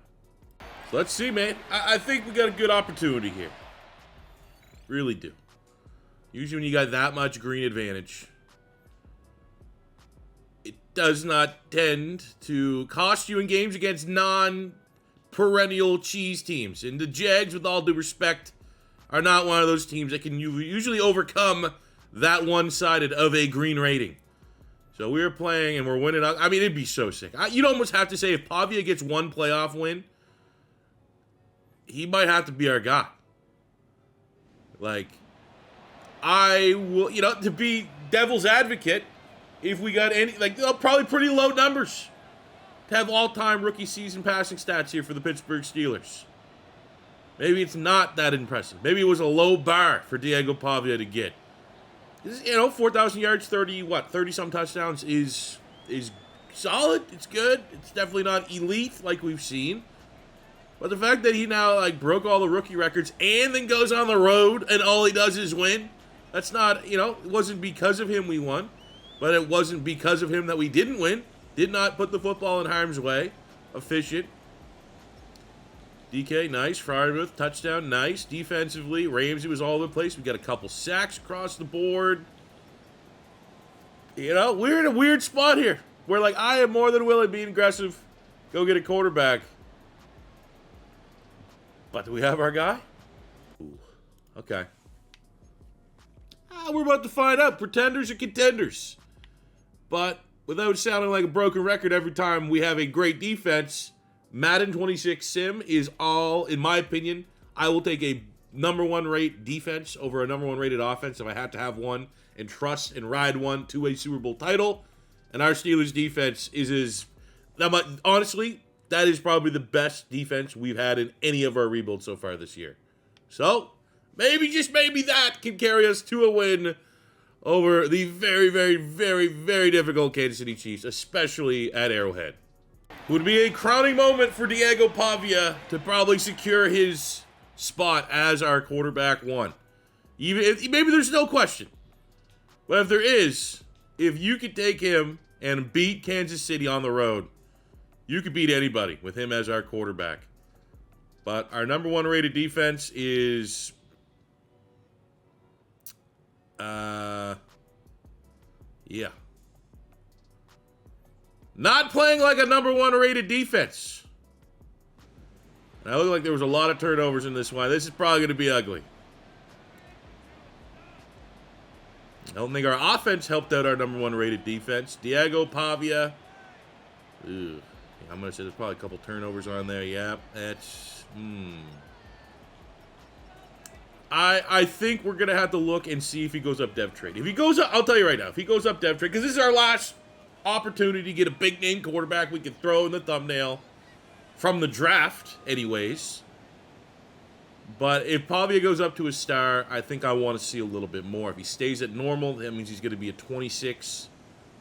So let's see, man. I think we got a good opportunity here. Really do. Usually when you got that much green advantage, it does not tend to cost you in games against non-perennial cheese teams. And the Jags, with all due respect, are not one of those teams that can usually overcome that one-sided of a green rating. So we're playing and we're winning. I mean, it'd be so sick. You'd almost have to say if Pavia gets one playoff win, he might have to be our guy. Like, I will, to be devil's advocate, if we got any, probably pretty low numbers to have all-time rookie season passing stats here for the Pittsburgh Steelers. Maybe it's not that impressive. Maybe it was a low bar for Diego Pavia to get. 4,000 yards, 30-some touchdowns is solid. It's good. It's definitely not elite like we've seen. But the fact that he now broke all the rookie records and then goes on the road and all he does is win, that's not, it wasn't because of him we won, but it wasn't because of him that we didn't win. Did not put the football in harm's way. Efficient. DK, nice. Frymouth, touchdown, nice. Defensively, Ramsey was all over the place. We got a couple sacks across the board. We're in a weird spot here where, I am more than willing to be aggressive. Go get a quarterback. But do we have our guy? Ooh, okay. We're about to find out. Pretenders or contenders. But without sounding like a broken record every time we have a great defense, Madden 26 Sim is all, in my opinion, I will take a number one rate defense over a number one rated offense if I had to have one and trust and ride one to a Super Bowl title. And our Steelers defense honestly, that is probably the best defense we've had in any of our rebuilds so far this year. So, maybe, just maybe that can carry us to a win over the very, very, very, very difficult Kansas City Chiefs, especially at Arrowhead. It would be a crowning moment for Diego Pavia to probably secure his spot as our quarterback one. Even if, maybe there's no question. But if there is, if you could take him and beat Kansas City on the road, you could beat anybody with him as our quarterback. But our number one rated defense is... yeah. Not playing like a number one rated defense. And I look like there was a lot of turnovers in this one. This is probably going to be ugly. I don't think our offense helped out our number one rated defense. Diego Pavia. Ugh. I'm going to say there's probably a couple turnovers on there. Yeah, that's... I think we're going to have to look and see if he goes up dev trade. If he goes up, I'll tell you right now, if he goes up dev trade, because this is our last opportunity to get a big name quarterback we can throw in the thumbnail from the draft anyways. But if Pavia goes up to a star, I think I want to see a little bit more. If he stays at normal, that means he's going to be a 26,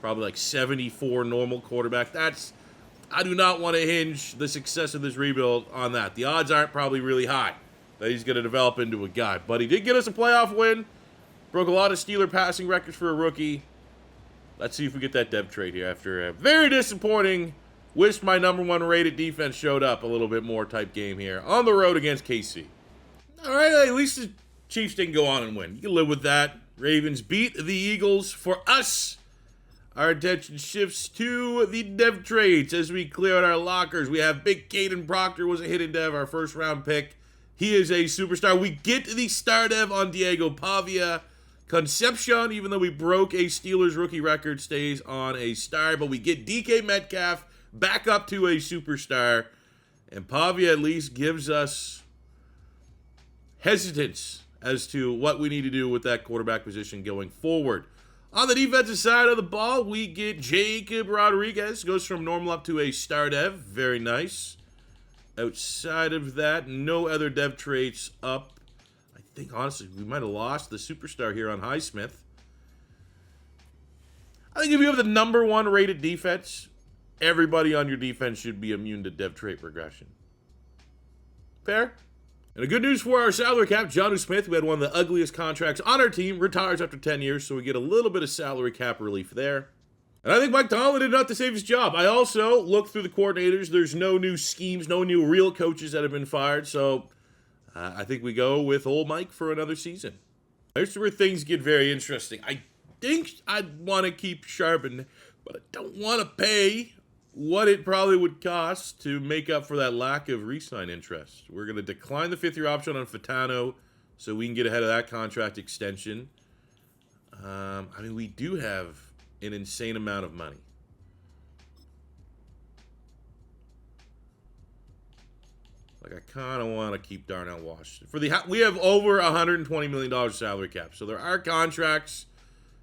probably like 74 normal quarterback. I do not want to hinge the success of this rebuild on that. The odds aren't probably really high that he's going to develop into a guy. But he did get us a playoff win. Broke a lot of Steeler passing records for a rookie. Let's see if we get that dev trade here after a very disappointing, wish my number one rated defense showed up a little bit more type game here on the road against KC. All right, at least the Chiefs didn't go on and win. You can live with that. Ravens beat the Eagles. For us, our attention shifts to the dev trades as we clear out our lockers. We have big Kadyn Proctor was a hidden dev, our first round pick. He is a superstar. We get the star dev on Diego Pavia. Concepcion, even though we broke a Steelers rookie record, stays on a star. But we get DK Metcalf back up to a superstar. And Pavia at least gives us hesitance as to what we need to do with that quarterback position going forward. On the defensive side of the ball, we get Jacob Rodriguez. Goes from normal up to a star dev. Very nice. Outside of that, no other dev traits up. I think, honestly, we might have lost the superstar here on Highsmith. I think if you have the number one rated defense, everybody on your defense should be immune to dev trait progression. Fair? And the good news for our salary cap, Jonnu Smith, who had one of the ugliest contracts on our team, retires after 10 years, so we get a little bit of salary cap relief there. And I think Mike Tomlin did not to save his job. I also looked through the coordinators. There's no new schemes, no new real coaches that have been fired, so I think we go with old Mike for another season. Here's where things get very interesting. I think I'd want to keep Charbonnet, but I don't want to pay what it probably would cost to make up for that lack of re-sign interest. We're going to decline the fifth-year option on Fernando so we can get ahead of that contract extension. I mean, we do have an insane amount of money. Like, I kind of want to keep Darnell Washington. We have over $120 million salary cap, so there are contracts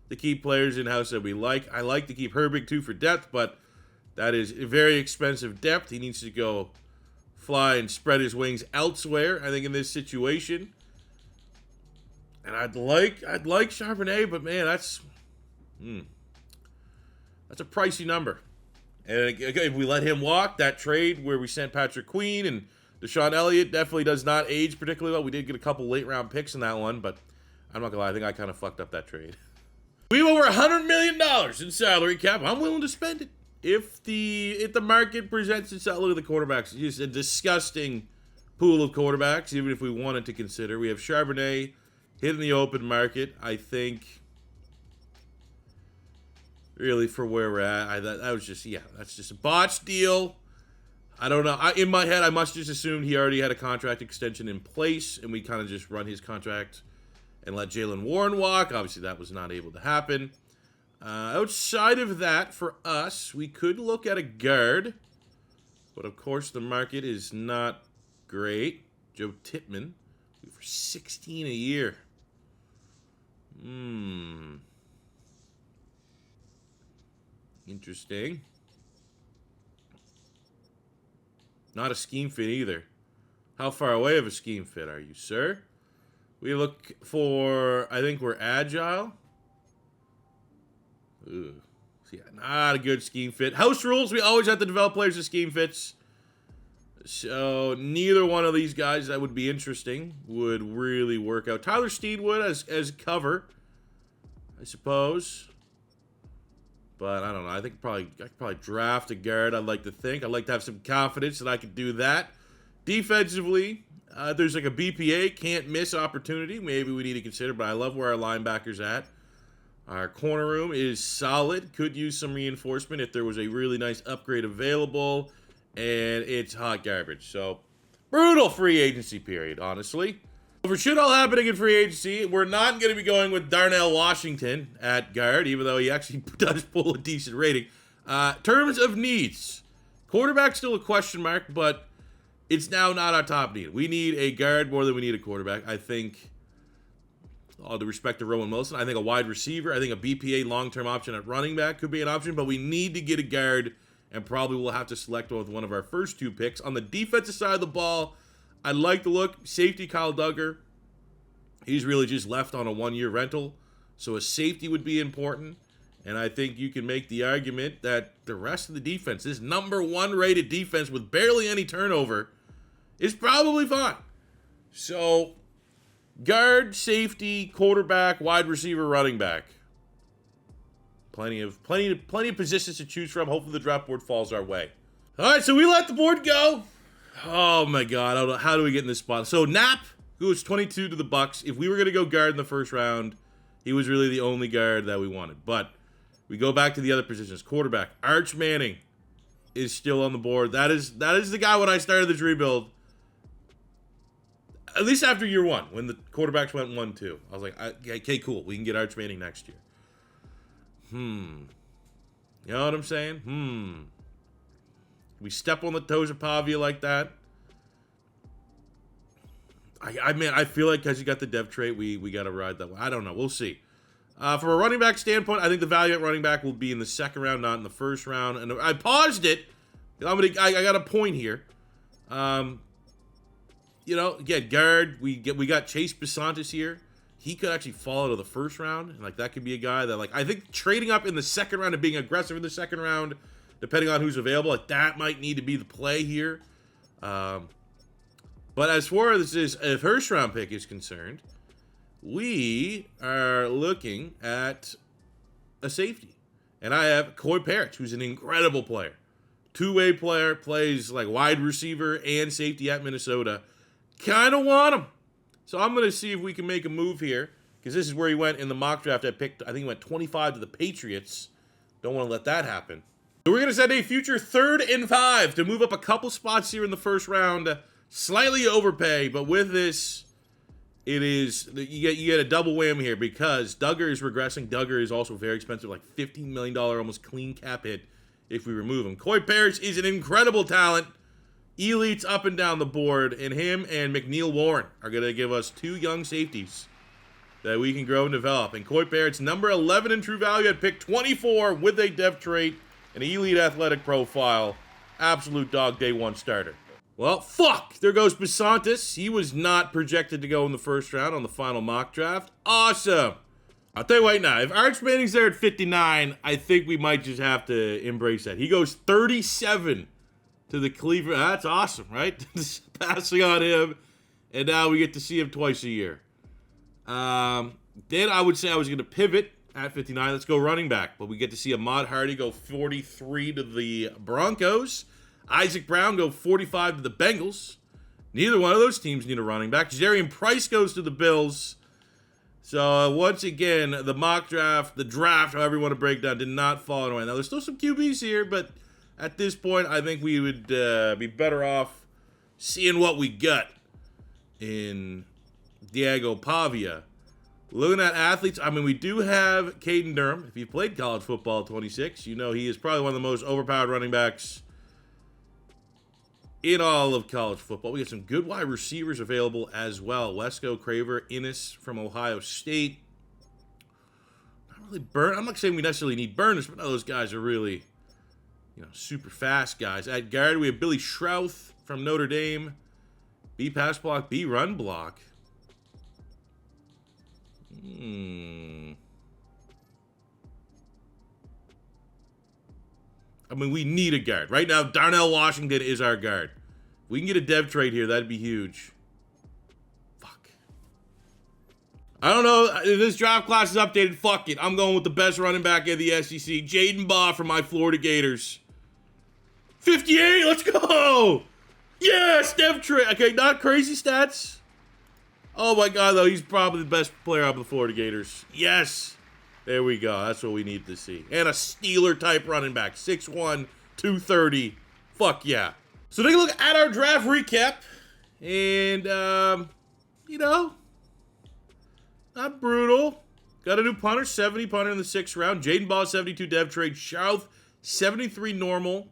to keep players in-house that we like. I like to keep Herbig, too, for depth, but that is a very expensive depth. He needs to go fly and spread his wings elsewhere, I think, in this situation. And I'd like Charbonnet, but man, that's a pricey number. And if we let him walk, that trade where we sent Patrick Queen and Deshaun Elliott definitely does not age particularly well. We did get a couple late round picks in that one, but I'm not gonna lie, I think I kind of fucked up that trade. We have over $100 million in salary cap. I'm willing to spend it. If the market presents itself, look at the quarterbacks. It's just a disgusting pool of quarterbacks, even if we wanted to consider. We have Charbonnet hitting the open market. I think, really, for where we're at, that was just, that's just a botched deal. I don't know. In my head, I must just assume he already had a contract extension in place, and we kind of just run his contract and let Jalen Warren walk. Obviously, that was not able to happen. Outside of that, for us, we could look at a guard. But, of course, the market is not great. Joe Tippmann. For 16 a year. Interesting. Not a scheme fit either. How far away of a scheme fit are you, sir? We look for, I think we're agile. Ooh. So yeah, not a good scheme fit. House rules, we always have to develop players with scheme fits. So neither one of these guys that would be interesting would really work out. Tyler Steed would as cover, I suppose. But I don't know. I think I could probably draft a guard. I'd like to think. I'd like to have some confidence that I could do that. Defensively, there's like a BPA, can't miss opportunity. Maybe we need to consider, but I love where our linebacker's at. Our corner room is solid. Could use some reinforcement if there was a really nice upgrade available. And it's hot garbage. So, brutal free agency period, honestly. For shit all happening in free agency, we're not going to be going with Darnell Washington at guard, even though he actually does pull a decent rating. Terms of needs. Quarterback's still a question mark, but it's now not our top need. We need a guard more than we need a quarterback. I think, all due respect to Rowan Wilson, I think a wide receiver, I think a BPA long-term option at running back could be an option, but we need to get a guard, and probably we'll have to select with one of our first two picks. On the defensive side of the ball, I like the look. Safety, Kyle Duggar. He's really just left on a one-year rental, so a safety would be important. And I think you can make the argument that the rest of the defense, this number one rated defense with barely any turnover, is probably fine. So, guard, safety, quarterback, wide receiver, running back. Plenty of positions to choose from. Hopefully the draft board falls our way. All right, so we let the board go. Oh my God, I don't know, how do we get in this spot? So Knapp goes 22 to the Bucks. If we were going to go guard in the first round, he was really the only guard that we wanted. But we go back to the other positions. Quarterback, Arch Manning is still on the board. That is the guy when I started this rebuild. At least after year one, when the quarterbacks went 1-2. I was like, okay, cool. We can get Arch Manning next year. You know what I'm saying? We step on the toes of Pavia like that. I feel like because you got the dev trait, we got to ride that one. I don't know. We'll see. From a running back standpoint, I think the value at running back will be in the second round, not in the first round. And I paused it. I got a point here. Again, guard. We got Chase Bisontis here. He could actually fall out of the first round. And that could be a guy that, I think trading up in the second round and being aggressive in the second round, depending on who's available, that might need to be the play here. But as far as this first round pick is concerned, we are looking at a safety. And I have Koi Perich, who's an incredible player. Two-way player, plays like wide receiver and safety at Minnesota. Kind of want him. So I'm going to see if we can make a move here, because this is where he went in the mock draft. I think he went 25 to the Patriots. Don't want to let that happen. So we're going to send a future 3rd and 5 to move up a couple spots here in the first round. Slightly overpay, but with this, it is, you get a double whammy here, because Duggar is regressing. Duggar is also very expensive, like $15 million almost clean cap hit if we remove him. Koi Perich is an incredible talent. Elites up and down the board, and him and McNeil Warren are going to give us 2 young safeties that we can grow and develop. And Koi Perich's number 11 in true value at pick 24 with a dev trait, an elite athletic profile, absolute dog day one starter. Well, fuck! There goes Bisontis. He was not projected to go in the first round on the final mock draft. Awesome! I'll tell you right now, if Arch Manning's there at 59, I think we might just have to embrace that. He goes 37 to the Cleveland. That's awesome, right? Passing on him, and now we get to see him twice a year. Then I would say I was going to pivot at 59. Let's go running back, but we get to see Ahmad Hardy go 43 to the Broncos. Isaac Brown go 45 to the Bengals. Neither one of those teams need a running back. Jarian Price goes to the Bills. So once again, the mock draft, the draft, however you want to break down, did not fall away. Now there's still some QBs here, but at this point, I think we would be better off seeing what we got in Diego Pavia. Looking at athletes, I mean, we do have Caden Durham. If you played college football at 26, you know he is probably one of the most overpowered running backs in all of college football. We got some good wide receivers available as well. Wesco, Craver, Innis from Ohio State. Not really burn. I'm not saying we necessarily need burners, but those guys are really, super fast guys. At guard, we have Billy Schrouth from Notre Dame. B pass block, B run block. I mean, we need a guard. Right now, Darnell Washington is our guard. If we can get a dev trade here, that'd be huge. Fuck. I don't know if this draft class is updated. Fuck it. I'm going with the best running back in the SEC. Jadan Baugh from my Florida Gators. 58, let's go! Yes, dev trade. Okay, not crazy stats. Oh my God, though, he's probably the best player of the Florida Gators. Yes. There we go. That's what we need to see. And a Steeler-type running back. 6'1", 230. Fuck yeah. So take a look at our draft recap. And, not brutal. Got a new punter, 70 punter in the 6th round. Jadan Baugh, 72 dev trade. Schrouth, 73 normal.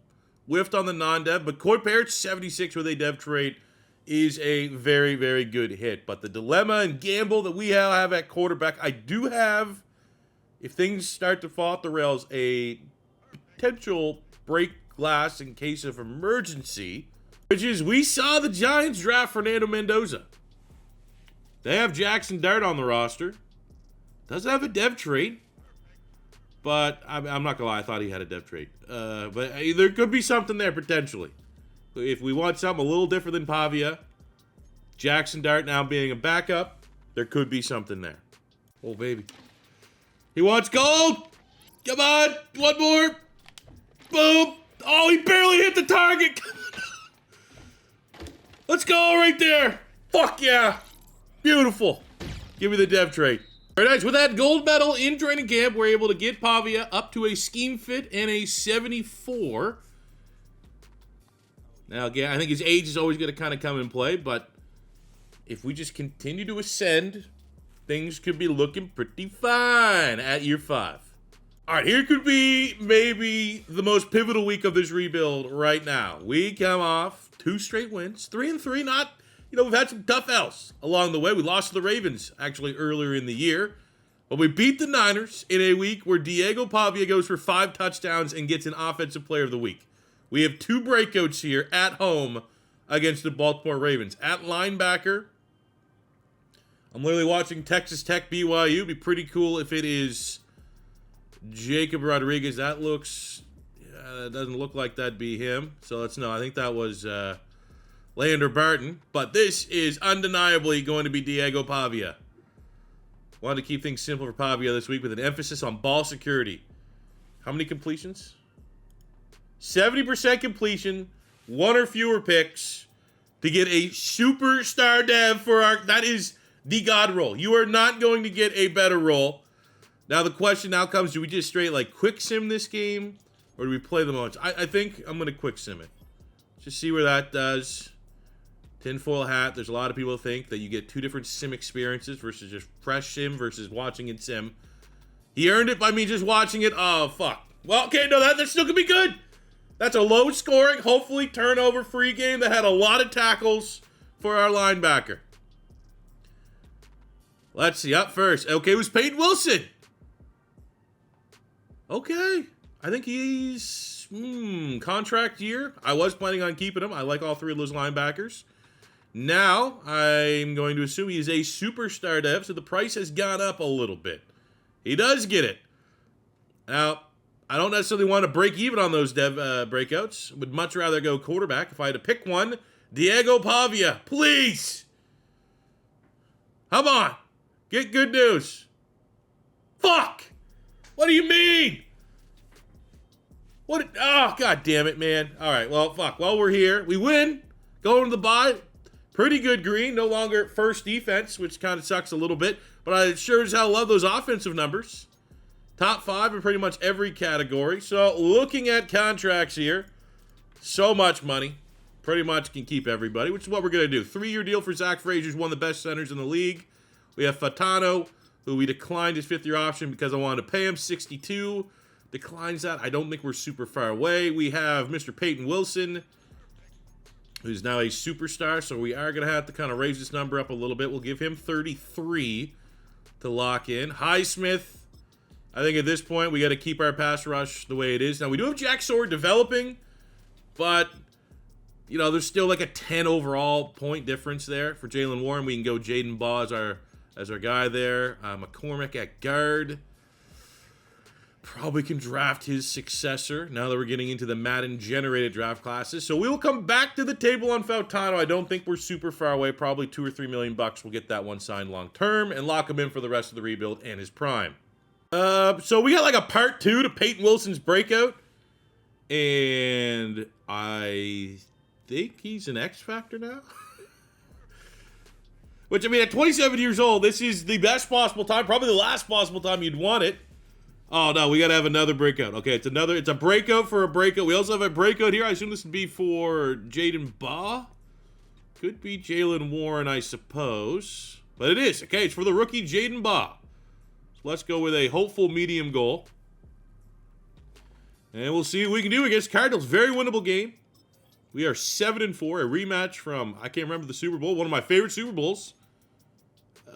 Whiffed on the non-dev. But Koi Perich, 76 with a dev trade is a very, very good hit. But the dilemma and gamble that we have at quarterback, I do have, if things start to fall off the rails, a potential break glass in case of emergency, which is we saw the Giants draft Fernando Mendoza. They have Jackson Dart on the roster. Doesn't have a dev trait, but I'm not going to lie, I thought he had a dev trait. But there could be something there potentially. If we want something a little different than Pavia, Jackson Dart now being a backup, there could be something there. Oh, baby. He wants gold. Come on. One more. Boom. Oh, he barely hit the target. Let's go right there. Fuck yeah. Beautiful. Give me the dev trade. Very nice. With that gold medal in training camp, we're able to get Pavia up to a scheme fit and a 74. Now, again, I think his age is always going to kind of come in play, but if we just continue to ascend, things could be looking pretty fine at year 5. All right, here could be maybe the most pivotal week of this rebuild right now. We come off 2 straight wins, 3-3, not, we've had some tough L's along the way. We lost to the Ravens, actually, earlier in the year. But we beat the Niners in a week where Diego Pavia goes for 5 touchdowns and gets an Offensive Player of the Week. We have 2 breakouts here at home against the Baltimore Ravens. At linebacker, I'm literally watching Texas Tech BYU. It'd be pretty cool if it is Jacob Rodriguez. That doesn't look like that'd be him. So let's know. I think that was Lander Barton. But this is undeniably going to be Diego Pavia. Wanted to keep things simple for Pavia this week with an emphasis on ball security. How many completions? 70% completion, 1 or fewer picks to get a superstar dev for that is the God roll. You are not going to get a better roll. Now the question now comes, do we just straight quick sim this game or do we play the most? I think I'm going to quick sim it. Just see where that does. Tinfoil hat. There's a lot of people who think that you get 2 different sim experiences versus just fresh sim versus watching it sim. He earned it by me just watching it. Oh, fuck. Well, okay, no, that's still going to be good. That's a low-scoring, hopefully turnover-free game that had a lot of tackles for our linebacker. Let's see. Up first. Okay, it was Peyton Wilson. Okay. I think he's contract year. I was planning on keeping him. I like all 3 of those linebackers. Now, I'm going to assume he's a superstar dev, so the price has gone up a little bit. He does get it. Now, I don't necessarily want to break even on those dev breakouts. Would much rather go quarterback. If I had to pick one, Diego Pavia, please. Come on. Get good news. Fuck. What do you mean? What? Oh, God damn it, man. All right, well, fuck. Well, we're here. We win. Going to the bye. Pretty good green. No longer first defense, which kind of sucks a little bit. But I sure as hell love those offensive numbers. Top 5 in pretty much every category. So looking at contracts here, so much money. Pretty much can keep everybody, which is what we're going to do. 3-year deal for Zach Frazier, who's one of the best centers in the league. We have Fatano, who we declined his 5th-year option because I wanted to pay him 62. Declines that. I don't think we're super far away. We have Mr. Peyton Wilson, who's now a superstar. So we are going to have to kind of raise this number up a little bit. We'll give him 33 to lock in. Highsmith, I think at this point we got to keep our pass rush the way it is. Now, we do have Jack Sword developing, but, you know, there's still like a 10 overall point difference there for Jaylen Warren. We can go Jadan Baugh as our guy there. McCormick at guard. Probably can draft his successor now that we're getting into the Madden-generated draft classes. So we will come back to the table on Fautano. I don't think we're super far away. Probably $2 or $3 million. We'll get that one signed long-term and lock him in for the rest of the rebuild and his prime. So we got like a part 2 to Peyton Wilson's breakout. And I think he's an X Factor now. Which, I mean, at 27 years old, this is the best possible time. Probably the last possible time you'd want it. Oh, no, we got to have another breakout. Okay, it's a breakout for a breakout. We also have a breakout here. I assume this would be for Jadan Baugh. Could be Jaylen Warren, I suppose. But it is. Okay, it's for the rookie Jadan Baugh. So let's go with a hopeful medium goal. And we'll see what we can do against Cardinals. Very winnable game. We are 7-4. A rematch from, I can't remember the Super Bowl. One of my favorite Super Bowls.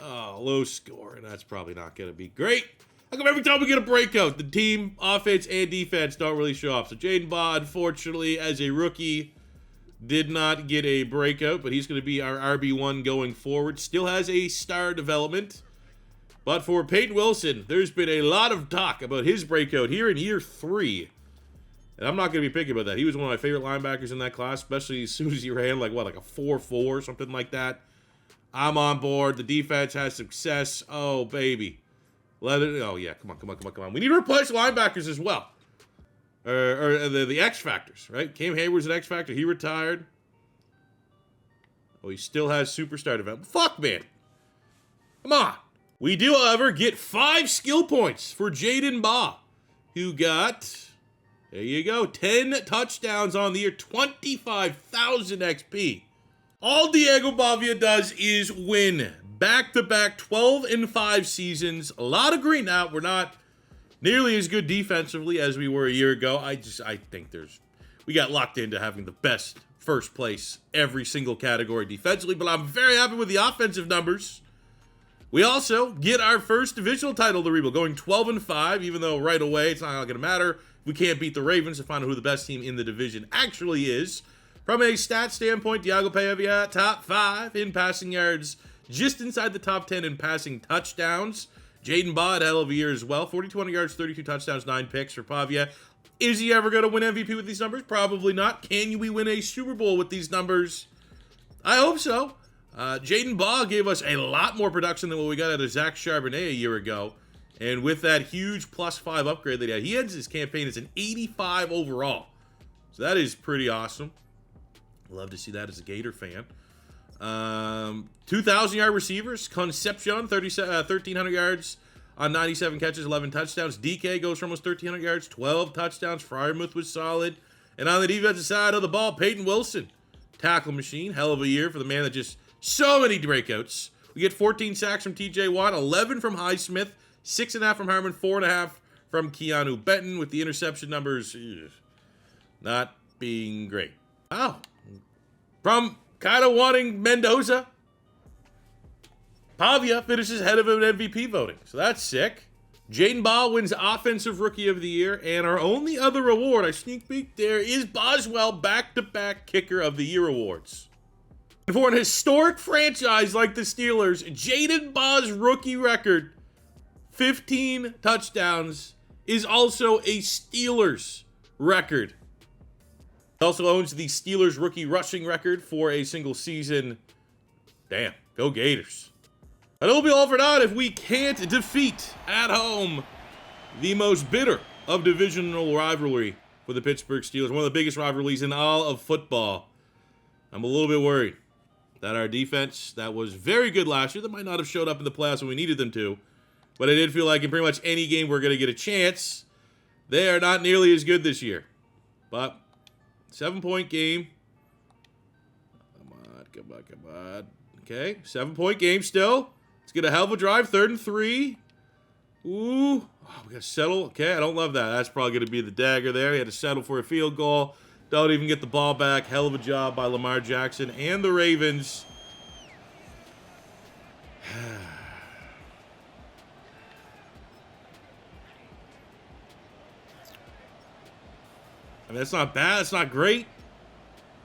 Oh, low score. And that's probably not going to be great. How come every time we get a breakout, the team, offense, and defense don't really show up? So Jadan Baugh, unfortunately, as a rookie, did not get a breakout, but he's going to be our RB1 going forward. Still has a star development. But for Peyton Wilson, there's been a lot of talk about his breakout here in year 3. And I'm not going to be picky about that. He was one of my favorite linebackers in that class, especially as soon as he ran like a 4.4 or something like that. I'm on board. The defense has success. Oh, baby. Oh, yeah. Come on. We need to replace linebackers as well. Or the X Factors, right? Cam Hayward's an X Factor. He retired. Oh, he still has superstar development. Fuck, man. Come on. We do, however, get 5 skill points for Jadan Baugh, who got, there you go, 10 touchdowns on the year, 25,000 XP. All Diego Pavia does is win. Back-to-back 12-5 seasons. A lot of green. Now, we're not nearly as good defensively as we were a year ago. I think we got locked into having the best first place every single category defensively, but I'm very happy with the offensive numbers. We also get our first divisional title to rebuild, going 12-5, even though right away it's not going to matter. We can't beat the Ravens to find out who the best team in the division actually is. From a stat standpoint, Diego Pavia, top 5 in passing yards, just inside the top 10 in passing touchdowns. Jadan Baugh had a hell of a year as well. 4,200 yards, 32 touchdowns, 9 picks for Pavia. Is he ever going to win MVP with these numbers? Probably not. Can we win a Super Bowl with these numbers? I hope so. Jadan Baugh gave us a lot more production than what we got out of Zach Charbonnet a year ago. And with that huge +5 upgrade that he ends his campaign as an 85 overall. So that is pretty awesome. Love to see that as a Gator fan. 2,000-yard receivers. Concepcion, 1,300 yards on 97 catches, 11 touchdowns. DK goes for almost 1,300 yards, 12 touchdowns. Freiermuth was solid. And on the defensive side of the ball, Peyton Wilson, tackle machine. Hell of a year for the man that just so many breakouts. We get 14 sacks from TJ Watt, 11 from Highsmith, 6.5 from Harmon, 4.5 from Keanu Benton, with the interception numbers not being great. Wow. From kind of wanting Mendoza, Pavia finishes ahead of him in MVP voting. So that's sick. Jadan Baugh wins Offensive Rookie of the Year. And our only other award, I sneak peek there, is Boswell back-to-back Kicker of the Year awards. And for an historic franchise like the Steelers, Jadan Baugh's rookie record, 15 touchdowns, is also a Steelers record. He also owns the Steelers rookie rushing record for a single season. Damn, go Gators. And it'll be all for now if we can't defeat, at home, the most bitter of divisional rivalry for the Pittsburgh Steelers. One of the biggest rivalries in all of football. I'm a little bit worried that our defense, that was very good last year, that might not have showed up in the playoffs when we needed them to, but I did feel like in pretty much any game we're going to get a chance, they are not nearly as good this year. But 7-point game. Come on. Okay, 7-point game still. Let's get a hell of a drive. 3rd and 3. Ooh. Oh, we got to settle. Okay, I don't love that. That's probably going to be the dagger there. He had to settle for a field goal. Don't even get the ball back. Hell of a job by Lamar Jackson and the Ravens. I mean, that's not bad. It's not great.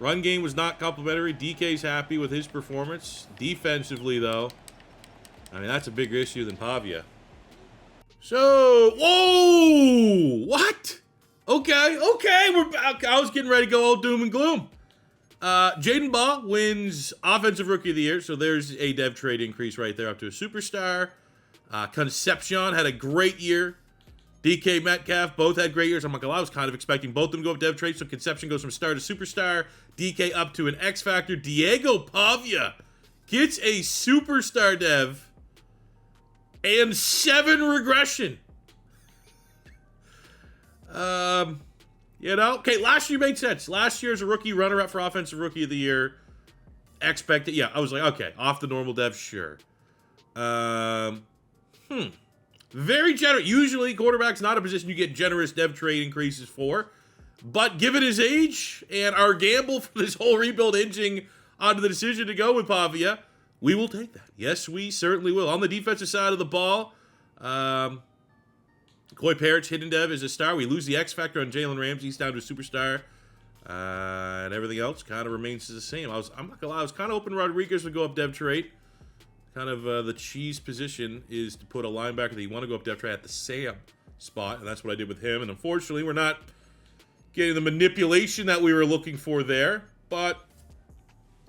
Run game was not complimentary. DK's happy with his performance. Defensively, though, I mean, that's a bigger issue than Pavia. So, whoa! What? Okay. I was getting ready to go all doom and gloom. Jadan Baugh wins Offensive Rookie of the Year, so there's a dev trade increase right there up to a superstar. Concepcion had a great year. DK Metcalf both had great years. I'm not gonna lie, I was kind of expecting both of them to go up dev trade, so Concepcion goes from star to superstar. DK up to an X Factor. Diego Pavia gets a superstar dev and 7 regression. You know, okay, last year made sense. Last year as a rookie, runner-up for Offensive Rookie of the Year. Expected, yeah, I was like, okay, off the normal dev, sure. Very generous. Usually, quarterback's not a position you get generous dev trade increases for. But given his age and our gamble for this whole rebuild hinging onto the decision to go with Pavia, we will take that. Yes, we certainly will. On the defensive side of the ball, Koi Perich, hidden dev, is a star. We lose the X Factor on Jalen Ramsey. He's down to a superstar. And everything else kind of remains the same. I'm not gonna lie, I was kind of hoping Rodriguez would go up dev trade. Kind of the cheese position is to put a linebacker that you want to go up depth trade at the Sam spot, and that's what I did with him. And unfortunately, we're not getting the manipulation that we were looking for there. But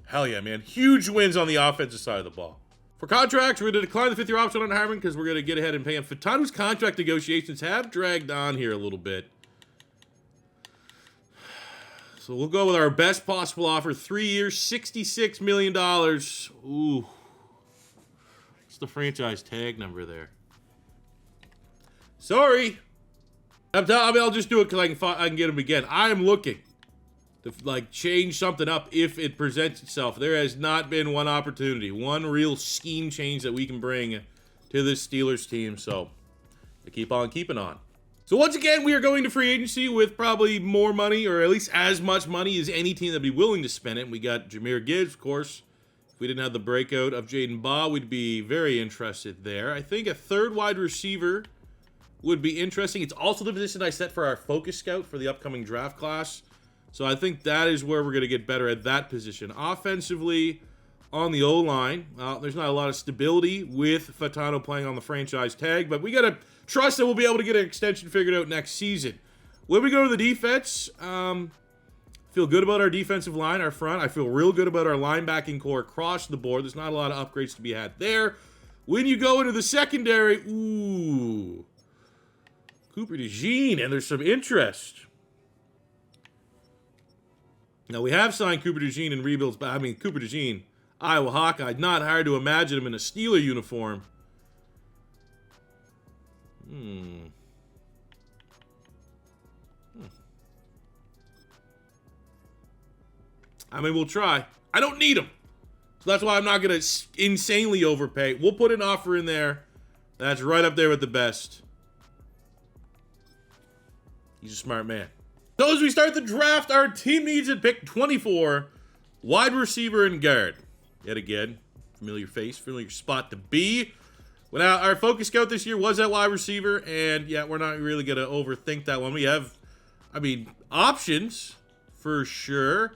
hell yeah, man. Huge wins on the offensive side of the ball. For contracts, we're going to decline the 5th-year option on Heisman because we're going to get ahead and pay him. Fernando's contract negotiations have dragged on here a little bit. So we'll go with our best possible offer. 3 years, $66 million. Ooh. What's the franchise tag number there? Sorry. I'll just do it because I can get him again. I am looking to change something up if it presents itself. There has not been one opportunity, one real scheme change that we can bring to this Steelers team. So I keep on keeping on. So once again, we are going to free agency with probably more money, or at least as much money as any team that'd be willing to spend it. We got Jahmyr Gibbs, of course. If we didn't have the breakout of Jadan Baugh, we'd be very interested there. I think a 3rd wide receiver would be interesting. It's also the position I set for our focus scout for the upcoming draft class. So I think that is where we're going to get better at that position. Offensively, on the O-line, there's not a lot of stability with Fernando playing on the franchise tag, but we got to trust that we'll be able to get an extension figured out next season. When we go to the defense, feel good about our defensive line, our front. I feel real good about our linebacking core across the board. There's not a lot of upgrades to be had there. When you go into the secondary, ooh, Cooper DeJean, and there's some interest. Now, we have signed Cooper DeJean in rebuilds, but I mean, Cooper DeJean, Iowa Hawkeye, not hard to imagine him in a Steeler uniform. I mean, we'll try. I don't need him. So that's why I'm not going to insanely overpay. We'll put an offer in there that's right up there with the best. He's a smart man. So as we start the draft, our team needs at pick 24, wide receiver and guard. Yet again, familiar face, familiar spot to be. Well, now, our focus scout this year was at wide receiver, and yeah, we're not really going to overthink that one. We have, options for sure.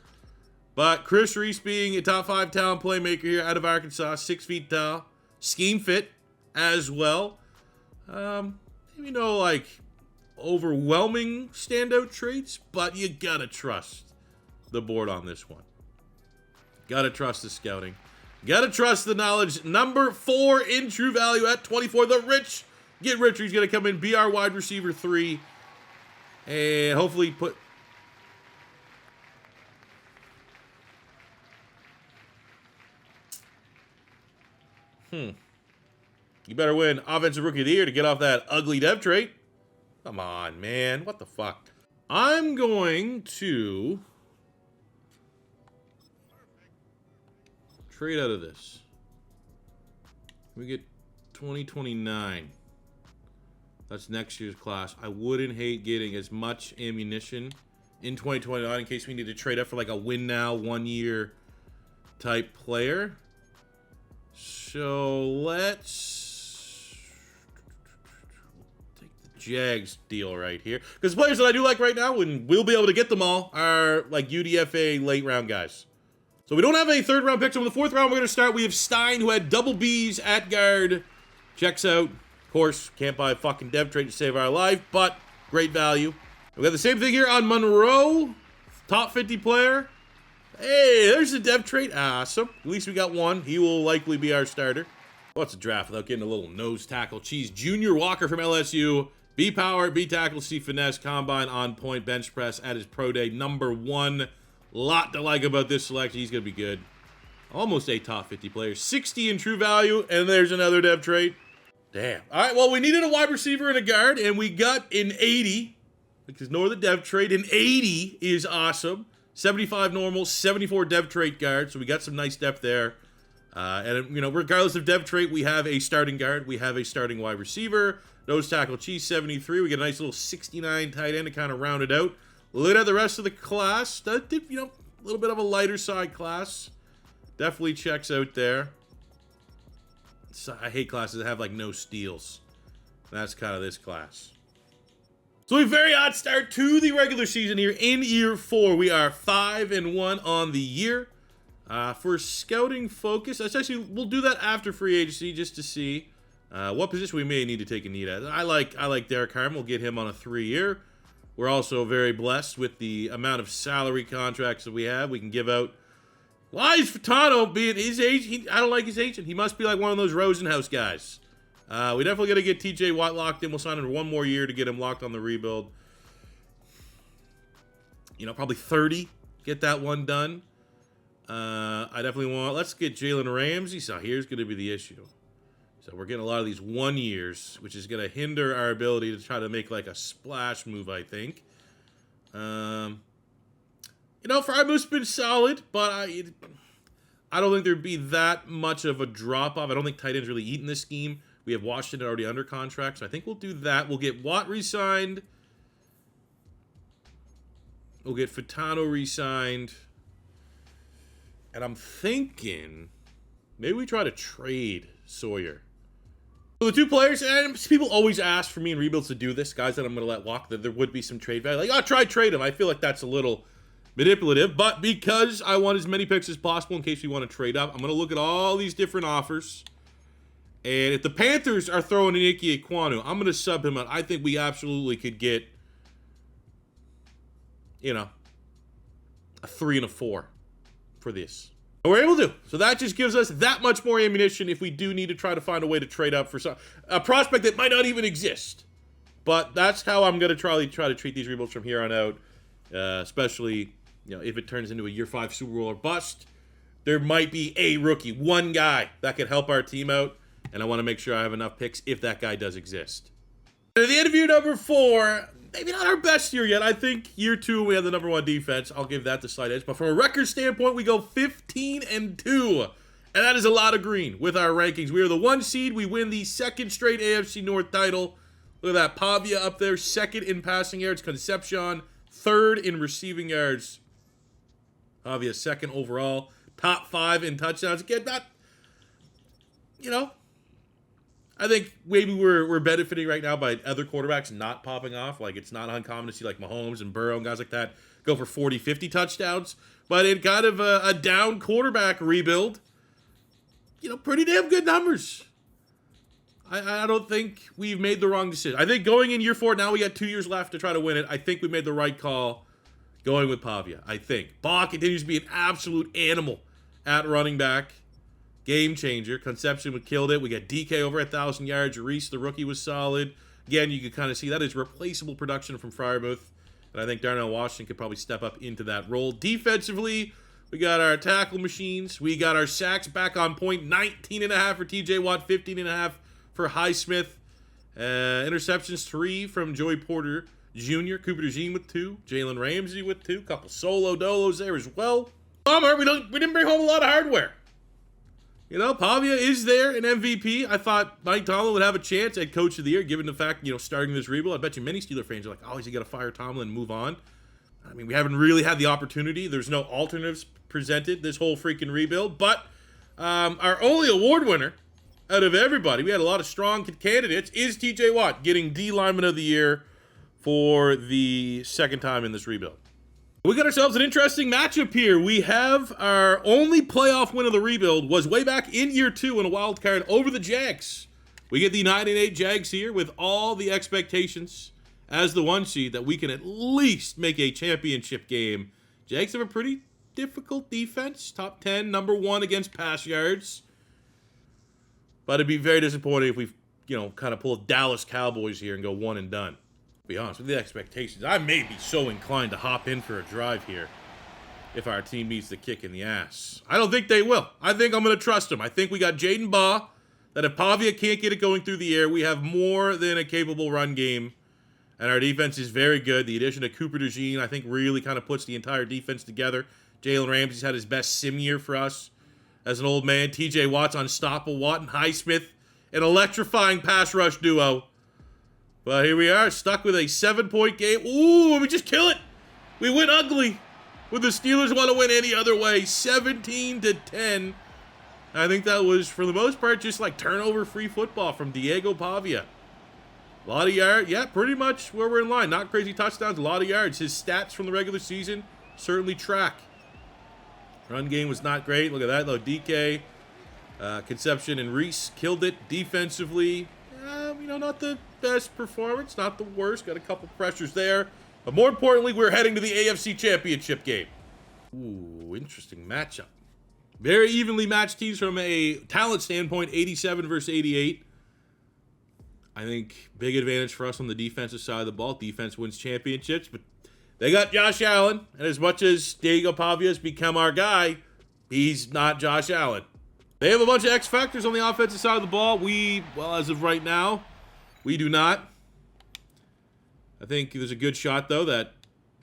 But Chris Reese being a top 5 talent playmaker here out of Arkansas, 6 feet tall, scheme fit as well. Maybe no overwhelming standout traits, but you gotta trust the board on this one. Gotta trust the scouting. Gotta trust the knowledge. Number 4 in true value at 24. The rich get richer. He's gonna come in, be our wide receiver 3, and hopefully put. You better win Offensive Rookie of the Year to get off that ugly dev trait. Come on, man. What the fuck? I'm going to trade out of this. We get 2029. That's next year's class. I wouldn't hate getting as much ammunition in 2029 in case we need to trade up for like a win now, 1 year type player. So let's take the Jags deal right here. Because the players that I do like right now, and we'll be able to get them all, are like UDFA late round guys. So we don't have any third round picks. So in the fourth round, we're going to start. We have Stein, who had double Bs at guard. Checks out. Of course, can't buy a fucking dev trade to save our life, but great value. We got the same thing here on Monroe. Top 50 player. Hey, there's the dev trait. Awesome. At least we got one. He will likely be our starter. What's a draft without getting a little nose tackle cheese? Junior Walker from LSU. B power, B tackle, C finesse, combine, on point, bench press at his pro day. Number 1. Lot to like about this selection. He's going to be good. Almost a top 50 player. 60 in true value, and there's another dev trait. Damn. All right, well, we needed a wide receiver and a guard, and we got an 80. Because ignore the dev trait. An 80 is awesome. 75 normal, 74 dev trait guard. So we got some nice depth there. And, you know, regardless of dev trait, we have a starting guard. We have a starting wide receiver. Nose tackle, cheese, 73. We get a nice little 69 tight end to kind of round it out. Look at the rest of the class. That did, you know, a little bit of a lighter side class. Definitely checks out there. So I hate classes that have, like, no steals. That's kind of this class. So a very odd start to the regular season here. In year 4, we are 5-1 on the year. For scouting focus, essentially, we'll do that after free agency just to see what position we may need to take a need at. I like Derek Harmon. We'll get him on a 3-year. We're also very blessed with the amount of salary contracts that we have. We can give out. Why is Fernando being his agent? I don't like his agent. He must be like one of those Rosenhaus guys. We definitely got to get TJ Watt locked in. We'll sign him 1 more year to get him locked on the rebuild. You know, probably 30. Get that one done. I definitely want. Let's get Jalen Ramsey. So here's going to be the issue. So we're getting a lot of these 1 years, which is going to hinder our ability to try to make like a splash move, I think. You know, Frymoose been solid, but I don't think there'd be that much of a drop-off. I don't think tight ends really eat in this scheme. We have Washington already under contract, so I think we'll do that. We'll get Watt re-signed. We'll get Furtado re-signed. And I'm thinking maybe we try to trade Sawyer. So the 2 players, and people always ask for me in rebuilds to do this, guys that I'm going to let walk, that there would be some trade value. Like, oh, try trade him. I feel like that's a little manipulative, but because I want as many picks as possible in case we want to trade up, I'm going to look at all these different offers. And if the Panthers are throwing an Ike Ekwonu, I'm going to sub him out. I think we absolutely could get, you know, a 3 and a 4 for this. And we're able to. So that just gives us that much more ammunition if we do need to try to find a way to trade up for a prospect that might not even exist. But that's how I'm going to try to treat these rebuilds from here on out. Especially, you know, if it turns into a year 5 Super Bowl or bust, there might be a rookie, one guy that could help our team out. And I want to make sure I have enough picks if that guy does exist. And at the end of year number 4, maybe not our best year yet. I think year 2, we have the number 1 defense. I'll give that the slight edge. But from a record standpoint, we go 15-2. And that is a lot of green with our rankings. We are the 1 seed. We win the 2nd straight AFC North title. Look at that. Pavia up there, 2nd in passing yards. Concepcion, 3rd in receiving yards. Pavia, 2nd overall. Top 5 in touchdowns. Again, not, you know, I think maybe we're benefiting right now by other quarterbacks not popping off. Like, it's not uncommon to see, like, Mahomes and Burrow and guys like that go for 40, 50 touchdowns. But in kind of a down quarterback rebuild, you know, pretty damn good numbers. I don't think we've made the wrong decision. I think going in year 4, now we got 2 years left to try to win it. I think we made the right call going with Pavia. I think. Baugh continues to be an absolute animal at running back. Game changer. Concepcion killed it. We got DK over 1,000 yards. Reese, the rookie, was solid. Again, you can kind of see that is replaceable production from Freiermuth. And I think Darnell Washington could probably step up into that role. Defensively, we got our tackle machines. We got our sacks back on point. 19.5 for TJ Watt. 15.5 for Highsmith. Interceptions, 3 from Joey Porter Jr. Cooper DeJean with 2. Jalen Ramsey with 2. Couple solo dolos there as well. Bummer, we didn't bring home a lot of hardware. You know, Pavia is there, an MVP. I thought Mike Tomlin would have a chance at Coach of the Year, given the fact, you know, starting this rebuild. I bet you many Steeler fans are like, oh, he's got to fire Tomlin and move on. I mean, we haven't really had the opportunity. There's no alternatives presented this whole freaking rebuild. But our only award winner out of everybody, we had a lot of strong candidates, is TJ Watt getting D Lineman of the Year for the second time in this rebuild. We got ourselves an interesting matchup here. We have our only playoff win of the rebuild was way back in year 2 in a wild card over the Jags. We get the 9-8 Jags here with all the expectations as the 1 seed that we can at least make a championship game. Jags have a pretty difficult defense. Top 10, number 1 against pass yards. But it'd be very disappointing if we, kind of pull Dallas Cowboys here and go one and done. To be honest with the expectations, I may be so inclined to hop in for a drive here if our team meets the kick in the ass. I don't think they will. I think I'm going to trust them. I think we got Jadan Baugh, that if Pavia can't get it going through the air, we have more than a capable run game. And our defense is very good. The addition of DeJean, I think, really kind of puts the entire defense together. Jalen Ramsey's had his best sim year for us as an old man. TJ Watt's unstoppable. Watt and Highsmith, an electrifying pass rush duo. But here we are, stuck with a 7-point game. Ooh, we just kill it. We win ugly. Would the Steelers want to win any other way? 17-10. I think that was, for the most part, just like turnover-free football from Diego Pavia. A lot of yards. Yeah, pretty much where we're in line. Not crazy touchdowns, a lot of yards. His stats from the regular season certainly track. Run game was not great. Look at that, though. DK, Concepcion, and Reese killed it defensively. Not the best performance, not the worst. Got a couple pressures there. But more importantly, we're heading to the AFC Championship game. Ooh, interesting matchup. Very evenly matched teams from a talent standpoint, 87 versus 88. I think big advantage for us on the defensive side of the ball. Defense wins championships, but they got Josh Allen. And as much as Diego Pavia has become our guy, he's not Josh Allen. They have a bunch of X factors on the offensive side of the ball. As of right now, we do not. I think there's a good shot, though, that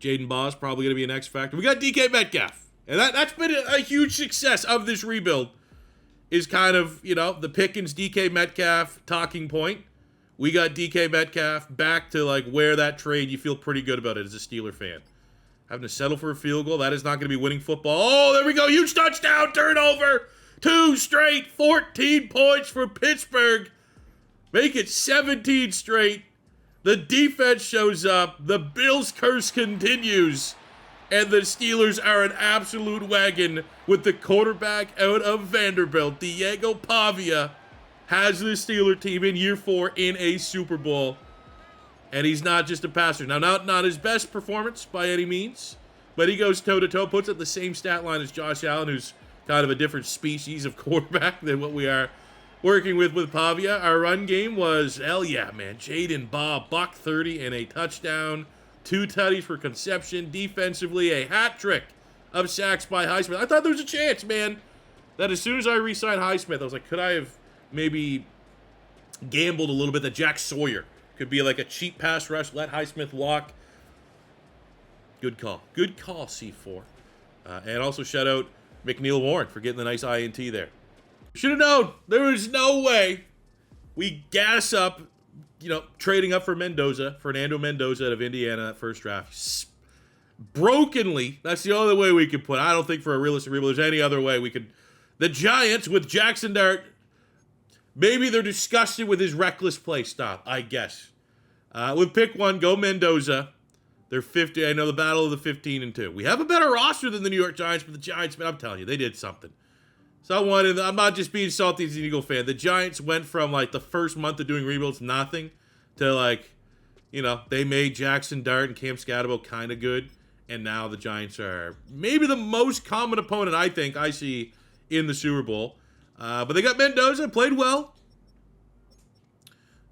Jadan Baugh is probably going to be an X factor. We got DK Metcalf. And that's been a huge success of this rebuild, is kind of, the Pickens, DK Metcalf talking point. We got DK Metcalf back to, where that trade, you feel pretty good about it as a Steeler fan. Having to settle for a field goal, that is not going to be winning football. Oh, there we go. Huge touchdown, turnover. 2 straight, 14 points for Pittsburgh. Make it 17 straight. The defense shows up. The Bills curse continues. And the Steelers are an absolute wagon with the quarterback out of Vanderbilt. Diego Pavia has the Steeler team in year 4 in a Super Bowl. And he's not just a passer. Now, not his best performance by any means, but he goes toe-to-toe, puts up the same stat line as Josh Allen, who's kind of a different species of quarterback than what we are working with Pavia. Our run game was, hell yeah, man. Jadan Baugh, $130 and a touchdown. 2 tutties for Concepcion. Defensively, a hat trick of sacks by Highsmith. I thought there was a chance, man, that as soon as I re-signed Highsmith, I was like, could I have maybe gambled a little bit that Jack Sawyer could be like a cheap pass rush, let Highsmith walk. Good call. Good call, C4. And also shout out McNeil Warren for getting the nice INT there. Should have known. There was no way we gas up, trading up for Mendoza, Fernando Mendoza out of Indiana that first draft. Brokenly, that's the only way we could put it. I don't think for a realistic rebuild there's any other way we could. The Giants with Jackson Dart, maybe they're disgusted with his reckless play stop, I guess. With pick 1, go Mendoza. They're 50. I know the battle of the 15-2. We have a better roster than the New York Giants, but the Giants, man, I'm telling you, they did something. So I'm not just being salty as an Eagle fan. The Giants went from the first month of doing rebuilds, nothing, to they made Jackson Dart and Cam Scatterbo kind of good, and now the Giants are maybe the most common opponent I see in the Super Bowl. But they got Mendoza, played well.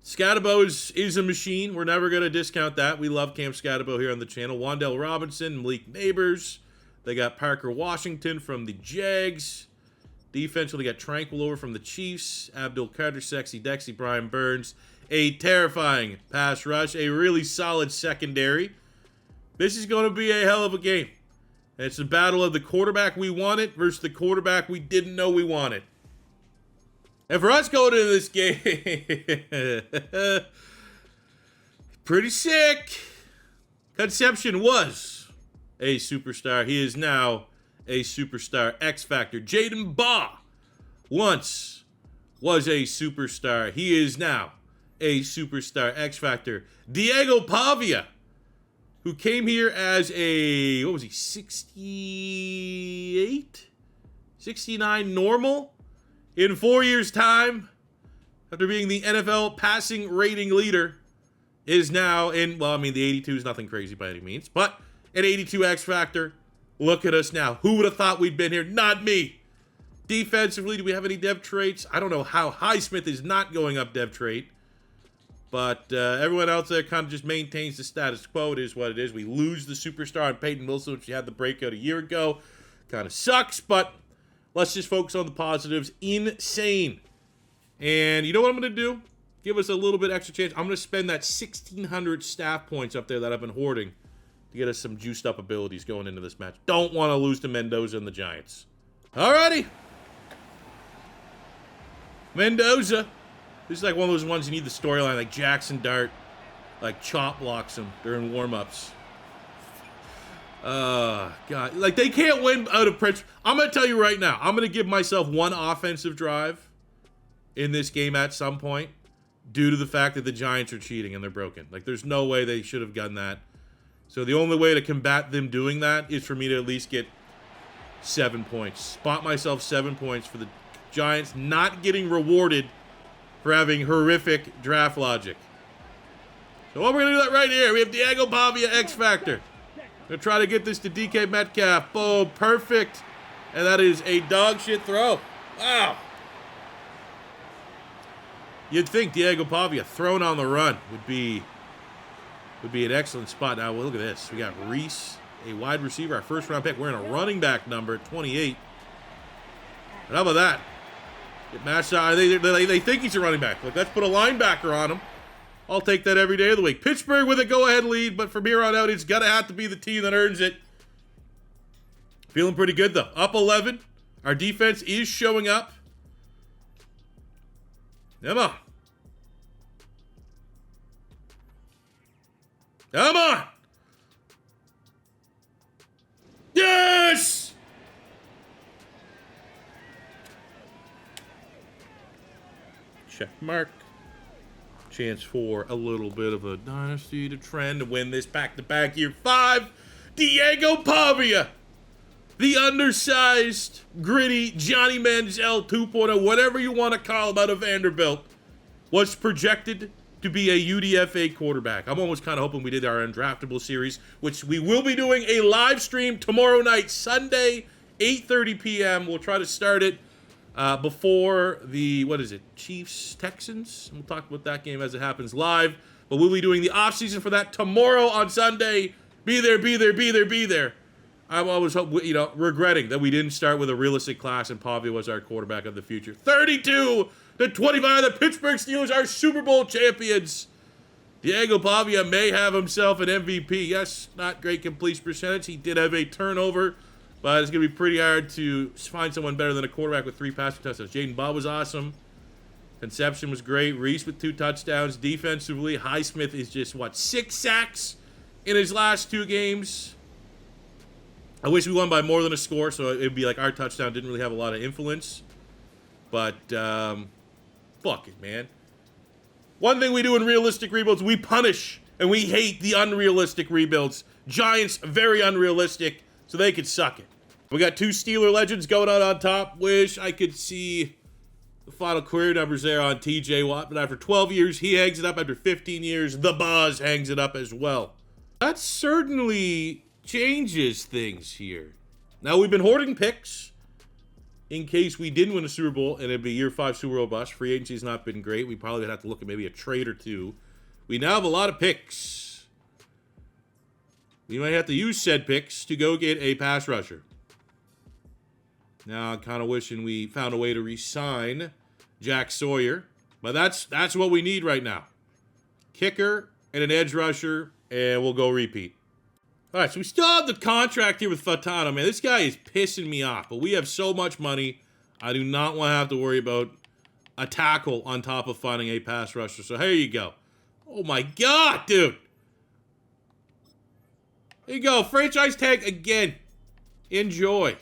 Scatterbo is a machine. We're never going to discount that. We love Cam Scatterbo here on the channel. Wan'Dale Robinson, Malik Neighbors. They got Parker Washington from the Jags. Defense, they got Tranquil over from the Chiefs. Abdul Kader, Sexy Dexy, Brian Burns. A terrifying pass rush. A really solid secondary. This is going to be a hell of a game. And it's the battle of the quarterback we wanted versus the quarterback we didn't know we wanted. And for us going into this game, pretty sick. Concepcion was a superstar. He is now a superstar X Factor. Jadan Baugh once was a superstar. He is now a superstar X Factor. Diego Pavia, who came here as a, what was he, 68? 69 normal? In 4 years' time, after being the NFL passing rating leader, is now in, well, I mean, the 82 is nothing crazy by any means, but an 82 X Factor. Look at us now. Who would have thought we'd been here? Not me. Defensively, do we have any dev traits? I don't know how Highsmith is not going up dev trait, but everyone else there kind of just maintains the status quo. It is what it is. We lose the superstar on Peyton Wilson, which had the breakout a year ago. Kind of sucks, but let's just focus on the positives. Insane. And you know what I'm going to do? Give us a little bit extra chance. I'm going to spend that 1,600 staff points up there that I've been hoarding to get us some juiced up abilities going into this match. Don't want to lose to Mendoza and the Giants. Alrighty. Mendoza. This is like one of those ones you need the storyline, like Jackson Dart, like chop blocks him during warmups. God. Like, they can't win out of Prince. I'm going to tell you right now, I'm going to give myself one offensive drive in this game at some point due to the fact that the Giants are cheating and they're broken. Like, there's no way they should have done that. So the only way to combat them doing that is for me to at least get 7 points. Spot myself 7 points for the Giants not getting rewarded for having horrific draft logic. So what we're going to do that right here. We have Diego Pavia X Factor. Going to try to get this to DK Metcalf. Boom. Perfect. And that is a dog shit throw. Wow. You'd think Diego Pavia thrown on the run would be an excellent spot. Now, well, look at this. We got Reese, a wide receiver, our first round pick. We're in a running back number at 28. And how about that? Get matched out. They think he's a running back. Like, let's put a linebacker on him. I'll take that every day of the week. Pittsburgh with a go-ahead lead, but from here on out, it's going to have to be the team that earns it. Feeling pretty good, though. Up 11. Our defense is showing up. Come on. Come on. Yes! Check mark. Chance for a little bit of a dynasty to trend to win this back-to-back year 5. Diego Pavia. The undersized, gritty Johnny Manziel 2.0, whatever you want to call him, out of Vanderbilt, was projected to be a UDFA quarterback. I'm almost kind of hoping we did our undraftable series, which we will be doing a live stream tomorrow night, Sunday, 8:30 p.m. We'll try to start it before the, Chiefs, Texans? We'll talk about that game as it happens live. But we'll be doing the offseason for that tomorrow on Sunday. Be there, be there, be there, be there. I'm always, regretting that we didn't start with a realistic class and Pavia was our quarterback of the future. 32-25, the Pittsburgh Steelers are Super Bowl champions. Diego Pavia may have himself an MVP. Yes, not great completion percentage. He did have a turnover, but it's going to be pretty hard to find someone better than a quarterback with 3 passing touchdowns. Jadan Baugh was awesome. Concepcion was great. Reese with 2 touchdowns. Defensively, Highsmith is just, 6 sacks in his last 2 games. I wish we won by more than a score, so it'd be like our touchdown didn't really have a lot of influence. But, fuck it, man. One thing we do in realistic rebuilds, we punish, and we hate the unrealistic rebuilds. Giants, very unrealistic, so they could suck it. We got 2 Steeler legends going out on top. Wish I could see the final career numbers there on TJ Watt, but after 12 years, he hangs it up. After 15 years, the Boz hangs it up as well. That certainly changes things here. Now, we've been hoarding picks in case we didn't win a Super Bowl and it'd be year 5 Super Bowl bust. Free agency's not been great. We probably would have to look at maybe a trade or 2. We now have a lot of picks. We might have to use said picks to go get a pass rusher. Now, I'm kind of wishing we found a way to re-sign Jack Sawyer, but that's what we need right now. Kicker and an edge rusher, and we'll go repeat. All right, so we still have the contract here with Fatano. Man, this guy is pissing me off, but we have so much money, I do not want to have to worry about a tackle on top of finding a pass rusher. So here you go. Oh, my God, dude. There you go. Franchise tag again. Enjoy.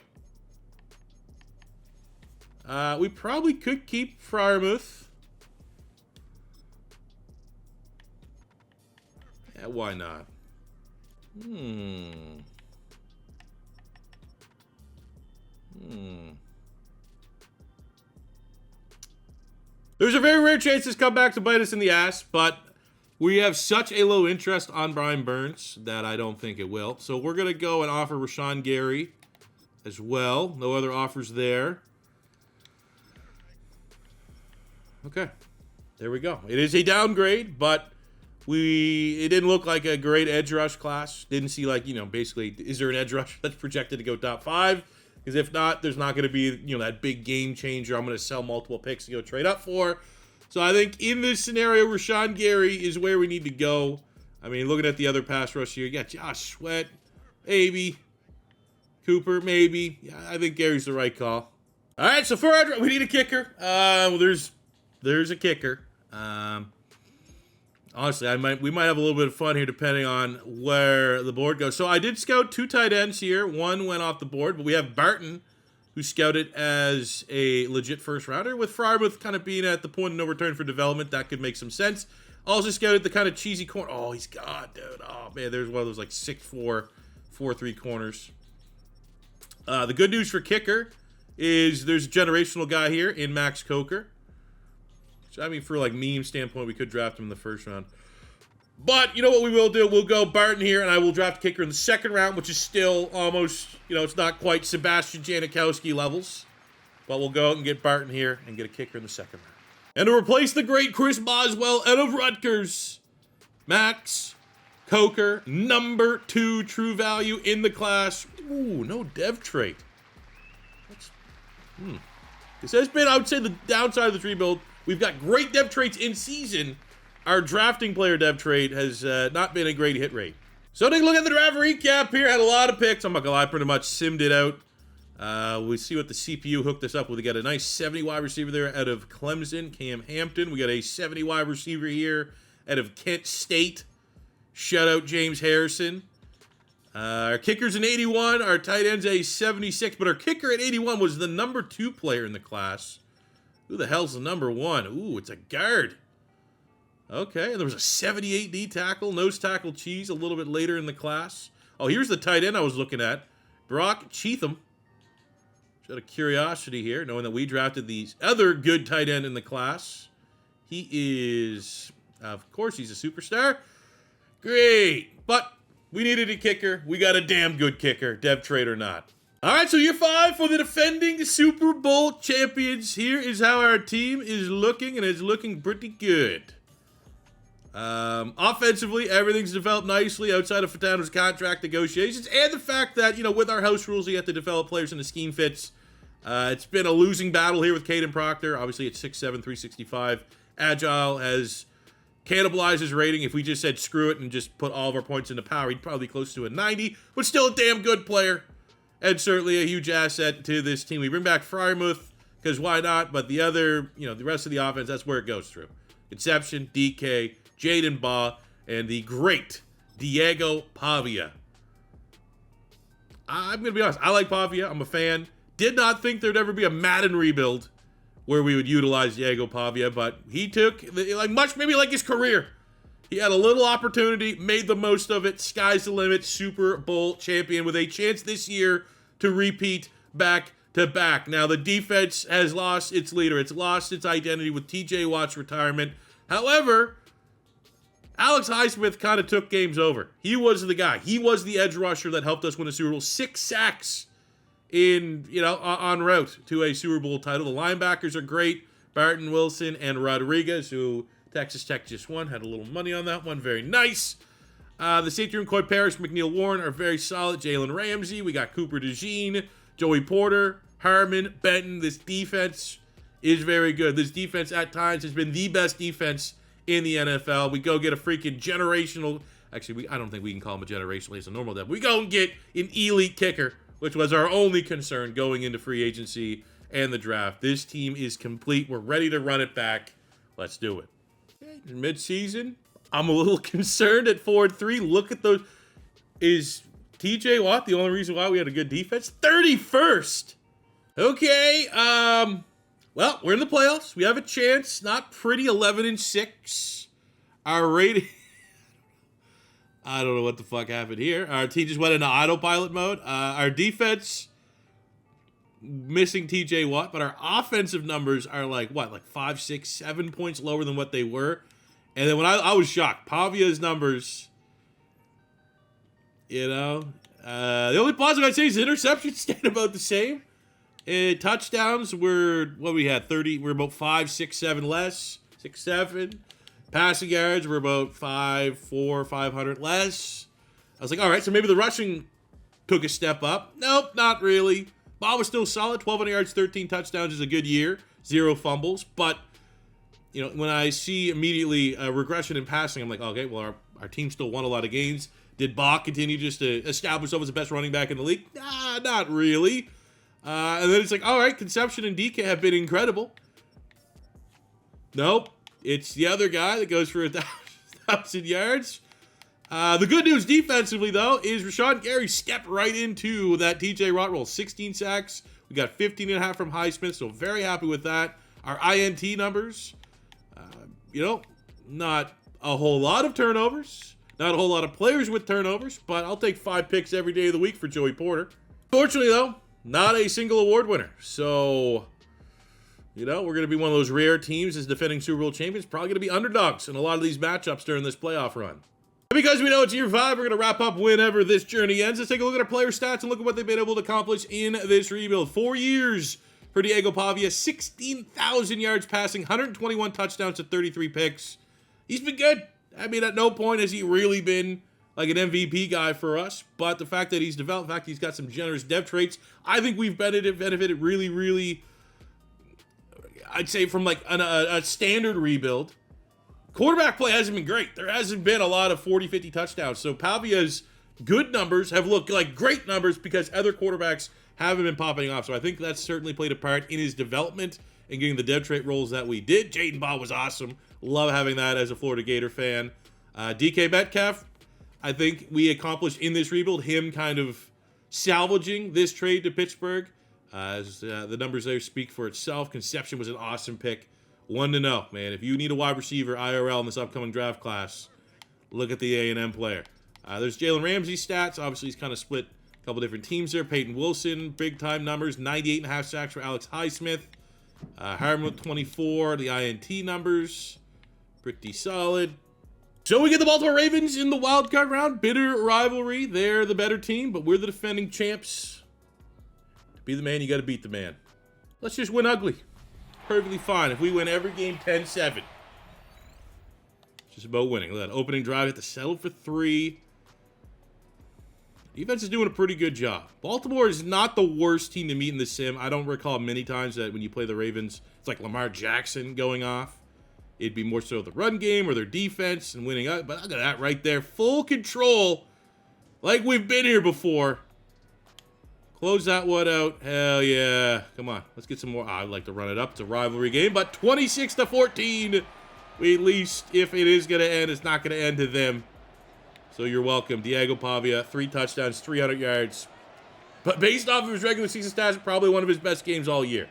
We probably could keep Freiermuth. Yeah, why not? There's a very rare chance this come back to bite us in the ass, but we have such a low interest on Brian Burns that I don't think it will. So we're going to go and offer Rashawn Gary as well. No other offers there. Okay. There we go. It is a downgrade, but it didn't look like a great edge rush class. Didn't see like, basically, is there an edge rush that's projected to go top 5? Because if not, there's not going to be, that big game changer I'm going to sell multiple picks to go trade up for. So I think in this scenario, Rashawn Gary is where we need to go. I mean, looking at the other pass rush here, you got Josh Sweat, maybe. Cooper, maybe. Yeah, I think Gary's the right call. All right, so for our, we need a kicker. There's a kicker. Honestly, we might have a little bit of fun here depending on where the board goes. So I did scout 2 tight ends here. One went off the board, but we have Barton, who scouted as a legit first rounder, with Freiermuth kind of being at the point of no return for development. That could make some sense. Also scouted the kind of cheesy corner. Oh, he's got, dude. Oh, man, there's one of those like 6'4", 4'3" corners. The good news for kicker is there's a generational guy here in Max Coker. So, I mean, for like meme standpoint, we could draft him in the first round. But you know what we will do? We'll go Barton here, and I will draft a kicker in the second round, which is still almost, it's not quite Sebastian Janikowski levels. But we'll go out and get Barton here and get a kicker in the second round. And to replace the great Chris Boswell out of Rutgers, Max Coker, number 2 true value in the class. Ooh, no dev trait. This has been, I would say, the downside of this rebuild. We've got great dev traits in season. Our drafting player dev trait has not been a great hit rate. So take a look at the draft recap here. Had a lot of picks. I'm not gonna lie, pretty much simmed it out. We see what the CPU hooked us up with. We got a nice 70 wide receiver there out of Clemson, Cam Hampton. We got a 70 wide receiver here out of Kent State. Shout out James Harrison. Our kicker's an 81. Our tight end's a 76. But our kicker at 81 was the number 2 player in the class. Who the hell's the number 1? Ooh, it's a guard. Okay, and there was a 78 D tackle, nose tackle cheese a little bit later in the class. Oh, here's the tight end I was looking at. Brock Cheatham. Just out of curiosity here, knowing that we drafted the other good tight end in the class. He is, of course, he's a superstar. Great. But we needed a kicker. We got a damn good kicker, dev trade or not. All right, so year 5 for the defending Super Bowl champions. Here is how our team is looking, and it's looking pretty good. Offensively, everything's developed nicely outside of Fernando's contract negotiations, and the fact that, with our house rules, you have to develop players and the scheme fits. It's been a losing battle here with Kadyn Proctor. Obviously, at 6'7", 365. Agile has cannibalized his rating. If we just said screw it and just put all of our points into power, he'd probably be close to a 90, but still a damn good player. And certainly a huge asset to this team. We bring back Freiermuth, because why not? But the other, the rest of the offense, that's where it goes through. Concepcion, DK, Jadan Baugh, and the great Diego Pavia. I'm going to be honest. I like Pavia. I'm a fan. Did not think there'd ever be a Madden rebuild where we would utilize Diego Pavia, but he took, maybe like his career. He had a little opportunity, made the most of it. Sky's the limit. Super Bowl champion with a chance this year to repeat back to back. Now, the defense has lost its leader. It's lost its identity with TJ Watt's retirement. However, Alex Highsmith kind of took games over. He was the guy. He was the edge rusher that helped us win a Super Bowl. 6 sacks en route to a Super Bowl title. The linebackers are great. Barton, Wilson, and Rodriguez, who Texas Tech just won. Had a little money on that one. Very nice. The safety room, Koi Perich, McNeil Warren are very solid. Jalen Ramsey. We got Cooper DeJean, Joey Porter, Harmon, Benton. This defense is very good. This defense at times has been the best defense in the NFL. We go get a freaking generational. Actually, I don't think we can call him a generational. He's a normal depth. We go and get an elite kicker, which was our only concern going into free agency and the draft. This team is complete. We're ready to run it back. Let's do it. Mid-season, I'm a little concerned at 4-3. Look at those. Is TJ Watt, the only reason why we had a good defense. 31st. Okay, well, we're in the playoffs. We have a chance. Not pretty, 11-6. Our rating, I don't know what the fuck happened here. Our team just went into autopilot mode. Our defense, missing TJ Watt, but our offensive numbers are like 5, 6, 7 points lower than what they were. And then when I was shocked, Pavia's numbers, the only positive I'd say is interceptions stayed about the same. Touchdowns were, we had 30, we're about 5, 6, 7 less, 6, 7. Passing yards were about 500 less. I was like, all right, so maybe the rushing took a step up. Nope, not really. Baugh was still solid. 1,200 yards, 13 touchdowns is a good year. 0 fumbles. But, when I see immediately a regression in passing, I'm like, okay, well, our team still won a lot of games. Did Baugh continue just to establish himself as the best running back in the league? Nah, not really. And then it's like, all right, Concepcion and DK have been incredible. Nope. It's the other guy that goes for 1,000 yards. The good news defensively, though, is Rashawn Gary stepped right into that TJ Watt role. 16 sacks. We got 15.5 from Heisman, so very happy with that. Our INT numbers, not a whole lot of turnovers. Not a whole lot of players with turnovers, but I'll take 5 picks every day of the week for Joey Porter. Fortunately, though, not a single award winner. So, we're going to be one of those rare teams as defending Super Bowl champions. Probably going to be underdogs in a lot of these matchups during this playoff run. And because we know it's year 5, we're going to wrap up whenever this journey ends. Let's take a look at our player stats and look at what they've been able to accomplish in this rebuild. 4 years for Diego Pavia, 16,000 yards passing, 121 touchdowns to 33 picks. He's been good. I mean, at no point has he really been like an MVP guy for us, but the fact that he's developed, the fact that he's got some generous depth traits, I think we've benefited really, really, I'd say from like a standard rebuild. Quarterback play hasn't been great. There hasn't been a lot of 40, 50 touchdowns. So Pavia's good numbers have looked like great numbers because other quarterbacks haven't been popping off. So I think that's certainly played a part in his development and getting the depth trait roles that we did. Jadan Baugh was awesome. Love having that as a Florida Gator fan. DK Metcalf, I think we accomplished in this rebuild, him kind of salvaging this trade to Pittsburgh. As the numbers there speak for itself. Concepcion was an awesome pick. 1 to know, man. If you need a wide receiver IRL in this upcoming draft class, look at the A&M player. There's Jalen Ramsey's stats. Obviously, he's kind of split a couple different teams there. Peyton Wilson, big-time numbers. 98.5 sacks for Alex Highsmith. Harmon with 24. The INT numbers, pretty solid. So we get the Baltimore Ravens in the wildcard round. Bitter rivalry. They're the better team, but we're the defending champs. To be the man, you got to beat the man. Let's just win ugly. Perfectly fine. If we win every game 10-7. It's just about winning. Look at that opening drive. Hit to settle for 3. Defense is doing a pretty good job. Baltimore is not the worst team to meet in the sim. I don't recall many times that when you play the Ravens, it's like Lamar Jackson going off. It'd be more so the run game or their defense and winning up. But look at that right there. Full control. Like we've been here before. Close that one out. Hell yeah. Come on. Let's get some more. I'd like to run it up. It's a rivalry game. But 26-14. We at least, if it is going to end, it's not going to end to them. So you're welcome. Diego Pavia, 3 touchdowns, 300 yards. But based off of his regular season stats, probably one of his best games all year.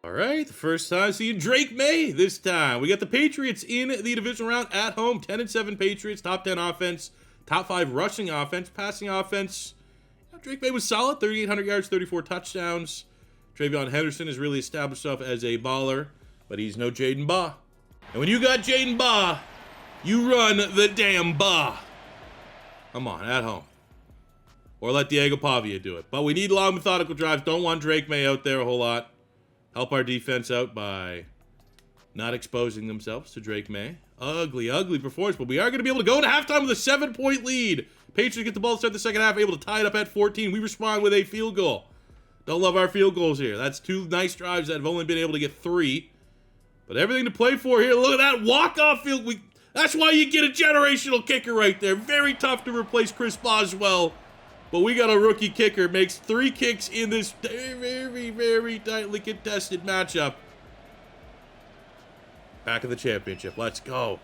All right, the first time seeing Drake May this time. We got the Patriots in the divisional round at home. 10-7 Patriots, top 10 offense, top 5 rushing offense, passing offense. Drake May was solid, 3,800 yards, 34 touchdowns. Travion Henderson has really established himself as a baller, but he's no Jadan Baugh. And when you got Jadan Baugh, you run the damn Baugh. Come on, at home. Or let Diego Pavia do it. But we need long, methodical drives. Don't want Drake May out there a whole lot. Help our defense out by not exposing themselves to Drake May. Ugly, ugly performance. But we are going to be able to go into halftime with a 7-point lead. Patriots get the ball to start the second half, able to tie it up at 14. We respond with a field goal. Don't love our field goals here. That's 2 nice drives that have only been able to get 3. But everything to play for here. Look at that walk-off field. That's why you get a generational kicker right there. Very tough to replace Chris Boswell. But we got a rookie kicker. Makes 3 kicks in this very, very tightly contested matchup. Back in the championship. Let's go.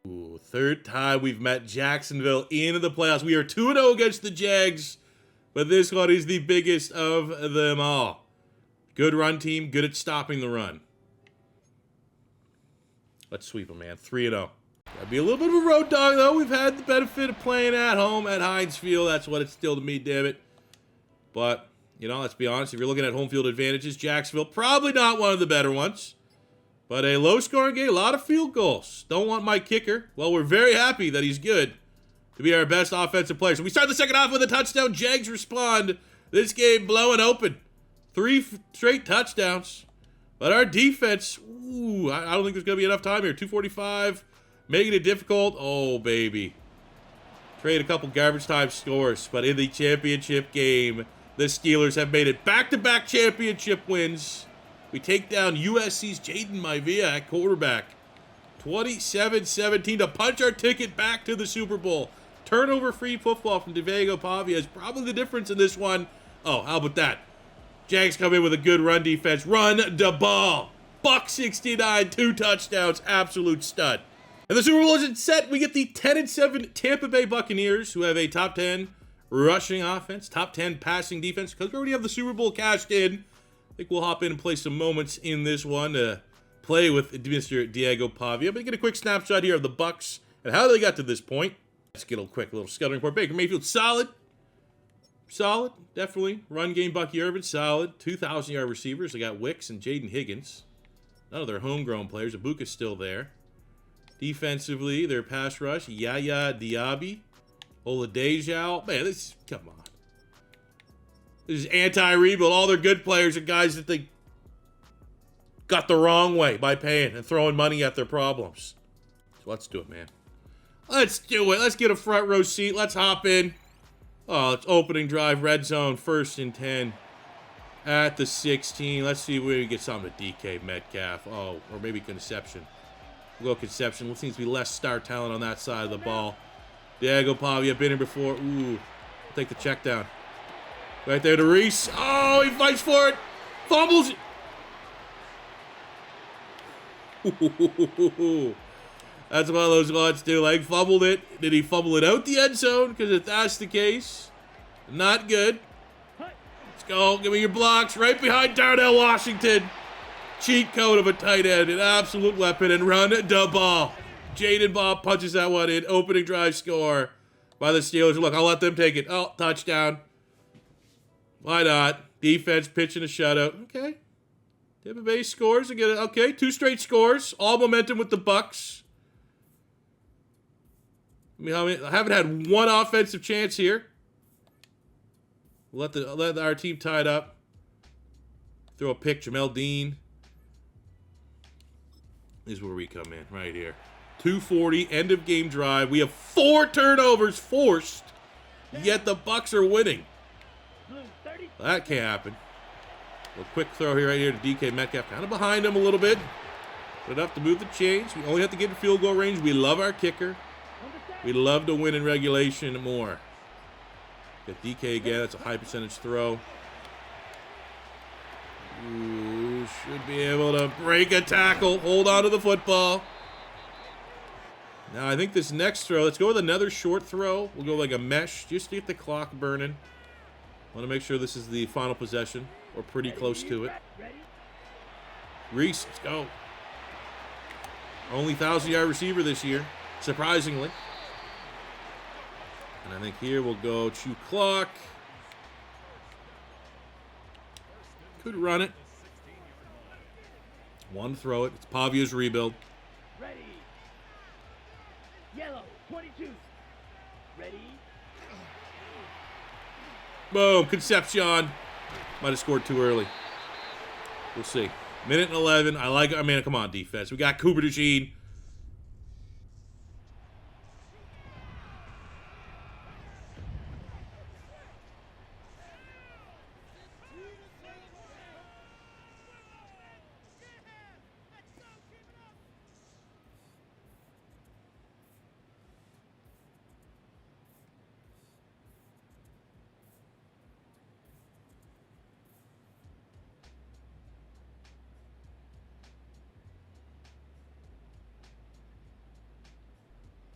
Ooh, 3rd time we've met Jacksonville into the playoffs. We are 2-0 against the Jags. but this one is the biggest of them all. Good run team, good at stopping the run. Let's sweep them, man. 3-0. Gotta be a little bit of a road dog, though. We've had the benefit of playing at home at Heinz Field. That's what it's still to me, damn it. But, you know, let's be honest. If you're looking at home field advantages, Jacksonville, probably not one of the better ones. But a low-scoring game, a lot of field goals. Don't want my kicker. Well, we're very happy that he's good to be our best offensive player. So we start the second half with a touchdown. Jags respond. This game blowing open. 3 straight touchdowns. But our defense, ooh, I don't think there's going to be enough time here. 2:45, making it difficult. Oh, baby. Trade a couple garbage time scores. But in the championship game, the Steelers have made it back-to-back championship wins. We take down USC's Jadan Baugh at quarterback. 27-17 to punch our ticket back to the Super Bowl. Turnover-free football from Diego Pavia is probably the difference in this one. Oh, how about that? Jags come in with a good run defense. Run the ball. $169, 2 touchdowns. Absolute stud. And the Super Bowl isn't set. We get the 10-7 Tampa Bay Buccaneers, who have a top 10 rushing offense, top 10 passing defense. Because we already have the Super Bowl cashed in, I think we'll hop in and play some moments in this one to play with Mr. Diego Pavia. But get a quick snapshot here of the Bucs and how they got to this point. Let's get a quick little scouting report. Baker Mayfield, solid. Solid, definitely. Run game, Bucky Irvin, solid. 2,000-yard receivers. They got Wicks and Jaden Higgins. None of their homegrown players. Ibuka's still there. Defensively, their pass rush, Yaya Diaby, Oladejao. Man, this, come on. This is anti-rebuild. All their good players are guys that they got the wrong way by paying and throwing money at their problems. So let's do it, man. Let's do it. Let's get a front row seat. Let's hop in. Oh, it's opening drive, red zone, 1st and 10 at the 16. Let's see if we get something to DK Metcalf. Oh, or maybe Concepcion. We'll go Concepcion. Seems to be less star talent on that side of the ball. Diego Pavia, been here before. Ooh, I'll take the check down. Right there to Reese. Oh, he fights for it. Fumbles it. That's one of those ones, too. Like, fumbled it. Did he fumble it out the end zone? Because if that's the case, not good. Let's go. Give me your blocks. Right behind Darnell Washington. Cheat code of a tight end. An absolute weapon. And run the ball. Jadan Baugh punches that one in. Opening drive score by the Steelers. Look, I'll let them take it. Oh, touchdown. Why not? Defense pitching a shutout. Okay. Tampa Bay scores again. Okay, 2 straight scores. All momentum with the Bucs. I haven't had one offensive chance here. Let our team tie it up. Throw a pick, Jamel Dean. This is where we come in, right here. 2:40, end of game drive. We have 4 turnovers forced, yet the Bucs are winning. That can't happen. A quick throw here, right here to DK Metcalf. Kind of behind him a little bit. But enough to move the chains. We only have to get in field goal range. We love our kicker. We love to win in regulation more. Got DK again. That's a high percentage throw. Ooh, should be able to break a tackle. Hold on to the football. Now, I think this next throw, let's go with another short throw. We'll go like a mesh just to get the clock burning. Want to make sure this is the final possession or pretty close to it. Reese, let's go. Only 1,000-yard receiver this year, surprisingly. And I think here we'll go chew clock. Could run it. One throw it. It's Pavia's rebuild. Ready. Yellow, 22. Ready. Boom, Concepcion. Might have scored too early. We'll see. Minute and 11. I like it. I mean, come on, defense. We got Cooper DeJean.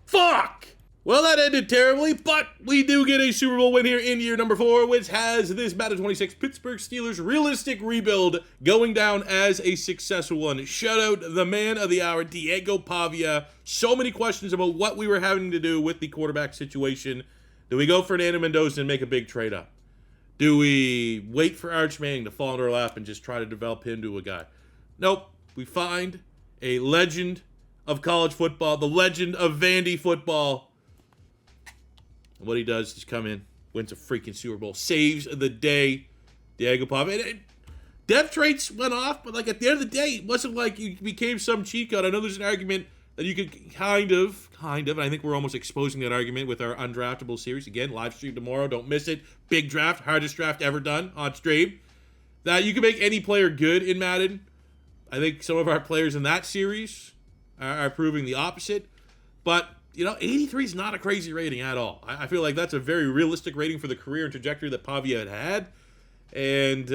Fuck! Well, that ended terribly, but we do get a Super Bowl win here in year number 4, which has this Madden 26 Pittsburgh Steelers realistic rebuild going down as a successful one. Shout out the man of the hour, Diego Pavia. So many questions about what we were having to do with the quarterback situation. Do we go Fernando Mendoza and make a big trade up? Do we wait for Arch Manning to fall into our lap and just try to develop him to a guy? Nope. We find a legend of college football, the legend of Vandy football. And what he does is come in, wins a freaking Super Bowl, saves the day. Diego Pavia. Depth traits went off, but like at the end of the day, it wasn't like you became some cheat code. I know there's an argument that you could kind of, and I think we're almost exposing that argument with our undraftable series. Again, live stream tomorrow, don't miss it. Big draft, hardest draft ever done on stream. That you can make any player good in Madden. I think some of our players in that series are proving the opposite. But, 83 is not a crazy rating at all. I feel like that's a very realistic rating for the career and trajectory that Pavia had. And,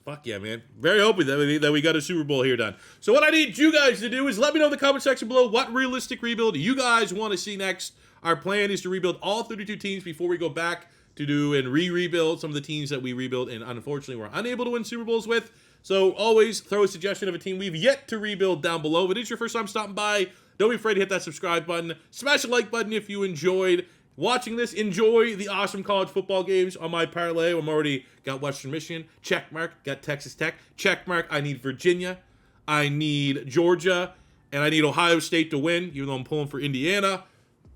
fuck yeah, man. Very hoping that we got a Super Bowl here done. So what I need you guys to do is let me know in the comment section below what realistic rebuild you guys want to see next. Our plan is to rebuild all 32 teams before we go back to do and rebuild some of the teams that we rebuild and unfortunately we're unable to win Super Bowls with. So always throw a suggestion of a team we've yet to rebuild down below. If it is your first time stopping by, don't be afraid to hit that subscribe button. Smash the like button if you enjoyed watching this. Enjoy the awesome college football games on my parlay. I'm already got Western Michigan, check mark. Got Texas Tech, check mark. I need Virginia. I need Georgia. And I need Ohio State to win, even though I'm pulling for Indiana.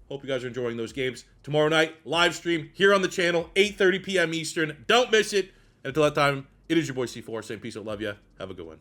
Hope you guys are enjoying those games. Tomorrow night, live stream here on the channel, 8:30 p.m. Eastern. Don't miss it. And until that time, it is your boy C4 saying peace out, love ya. Have a good one.